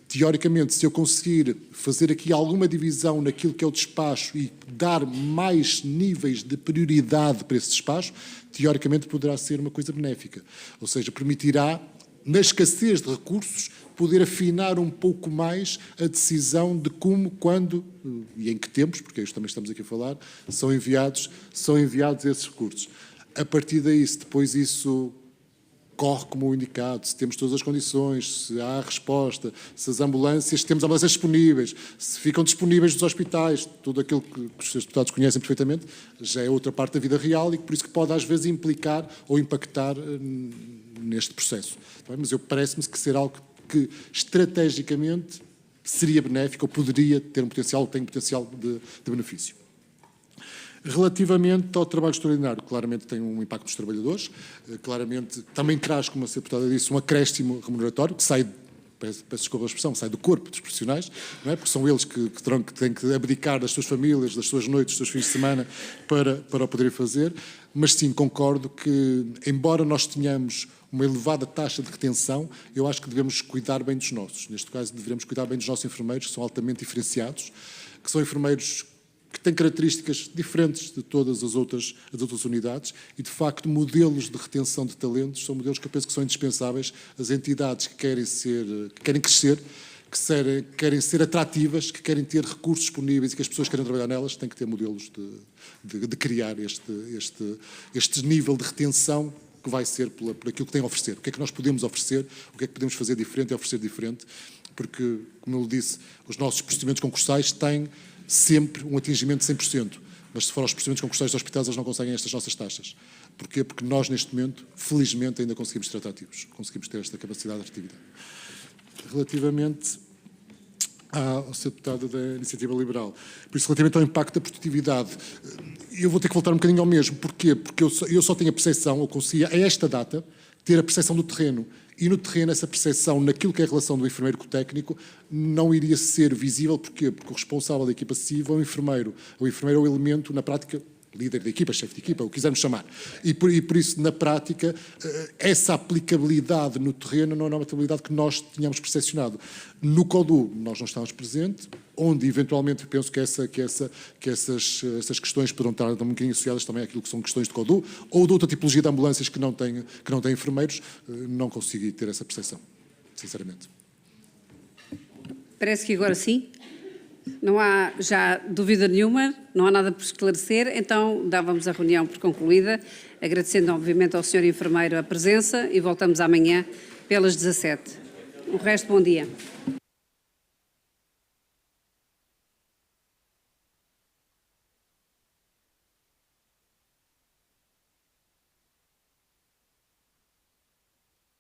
teoricamente, se eu conseguir fazer aqui alguma divisão naquilo que é o despacho e dar mais níveis de prioridade para esse despacho, teoricamente poderá ser uma coisa benéfica. Ou seja, permitirá, na escassez de recursos, poder afinar um pouco mais a decisão de como, quando e em que tempos, porque é isto também estamos aqui a falar, são enviados esses recursos. A partir daí, se depois isso corre como indicado, se temos todas as condições, se há resposta, se as ambulâncias, temos ambulâncias disponíveis, se ficam disponíveis nos hospitais, tudo aquilo que os seus deputados conhecem perfeitamente, já é outra parte da vida real e por isso que pode às vezes implicar ou impactar neste processo. Mas parece-me que ser algo que estrategicamente seria benéfico ou poderia ter um potencial, tem potencial de benefício. Relativamente ao trabalho extraordinário, claramente tem um impacto nos trabalhadores, claramente também traz, como a senhora deputada disse, um acréscimo remuneratório que sai, peço desculpa a expressão, sai do corpo dos profissionais, não é? Porque são eles que têm que abdicar das suas famílias, das suas noites, dos seus fins de semana para o poderem fazer, mas sim, concordo que, embora nós tenhamos uma elevada taxa de retenção, eu acho que devemos cuidar bem dos nossos. Neste caso, devemos cuidar bem dos nossos enfermeiros, que são altamente diferenciados, que são enfermeiros que têm características diferentes de todas as outras unidades e, de facto, modelos de retenção de talentos são modelos que eu penso que são indispensáveis. As entidades que querem crescer, que querem ser atrativas, que querem ter recursos disponíveis e que as pessoas querem trabalhar nelas, têm que ter modelos de criar este nível de retenção que vai ser por aquilo que têm a oferecer. O que é que nós podemos oferecer, o que é que podemos fazer diferente e oferecer diferente, porque, como eu disse, os nossos procedimentos concursais têm sempre um atingimento de 100%, mas se for aos procedimentos concursais dos hospitais, eles não conseguem estas nossas taxas. Porquê? Porque nós, neste momento, felizmente, ainda conseguimos ser atrativos, conseguimos ter esta capacidade de atividade. Relativamente ao Sr. Deputado da Iniciativa Liberal, por isso, relativamente ao impacto da produtividade, eu vou ter que voltar um bocadinho ao mesmo. Porquê? Porque eu só tenho a percepção, ou conseguia, a esta data, ter a percepção do terreno. E no terreno, essa percepção, naquilo que é a relação do enfermeiro com o técnico, não iria ser visível. Porquê? Porque o responsável da equipa acessível é o enfermeiro. O enfermeiro é o elemento, na prática, líder da equipa, chefe de equipa, o que quisermos chamar. E por isso, na prática, essa aplicabilidade no terreno não é uma aplicabilidade que nós tínhamos percepcionado. No CODU, nós não estávamos presentes, onde, eventualmente, penso que essas questões poderão estar um bocadinho associadas também àquilo que são questões de CODU, ou de outra tipologia de ambulâncias que não têm enfermeiros, não consegui ter essa percepção, sinceramente. Parece que agora sim. Não há já dúvida nenhuma, não há nada por esclarecer, então dávamos a reunião por concluída, agradecendo obviamente ao Sr. Enfermeiro a presença e voltamos amanhã pelas 17. O resto, bom dia.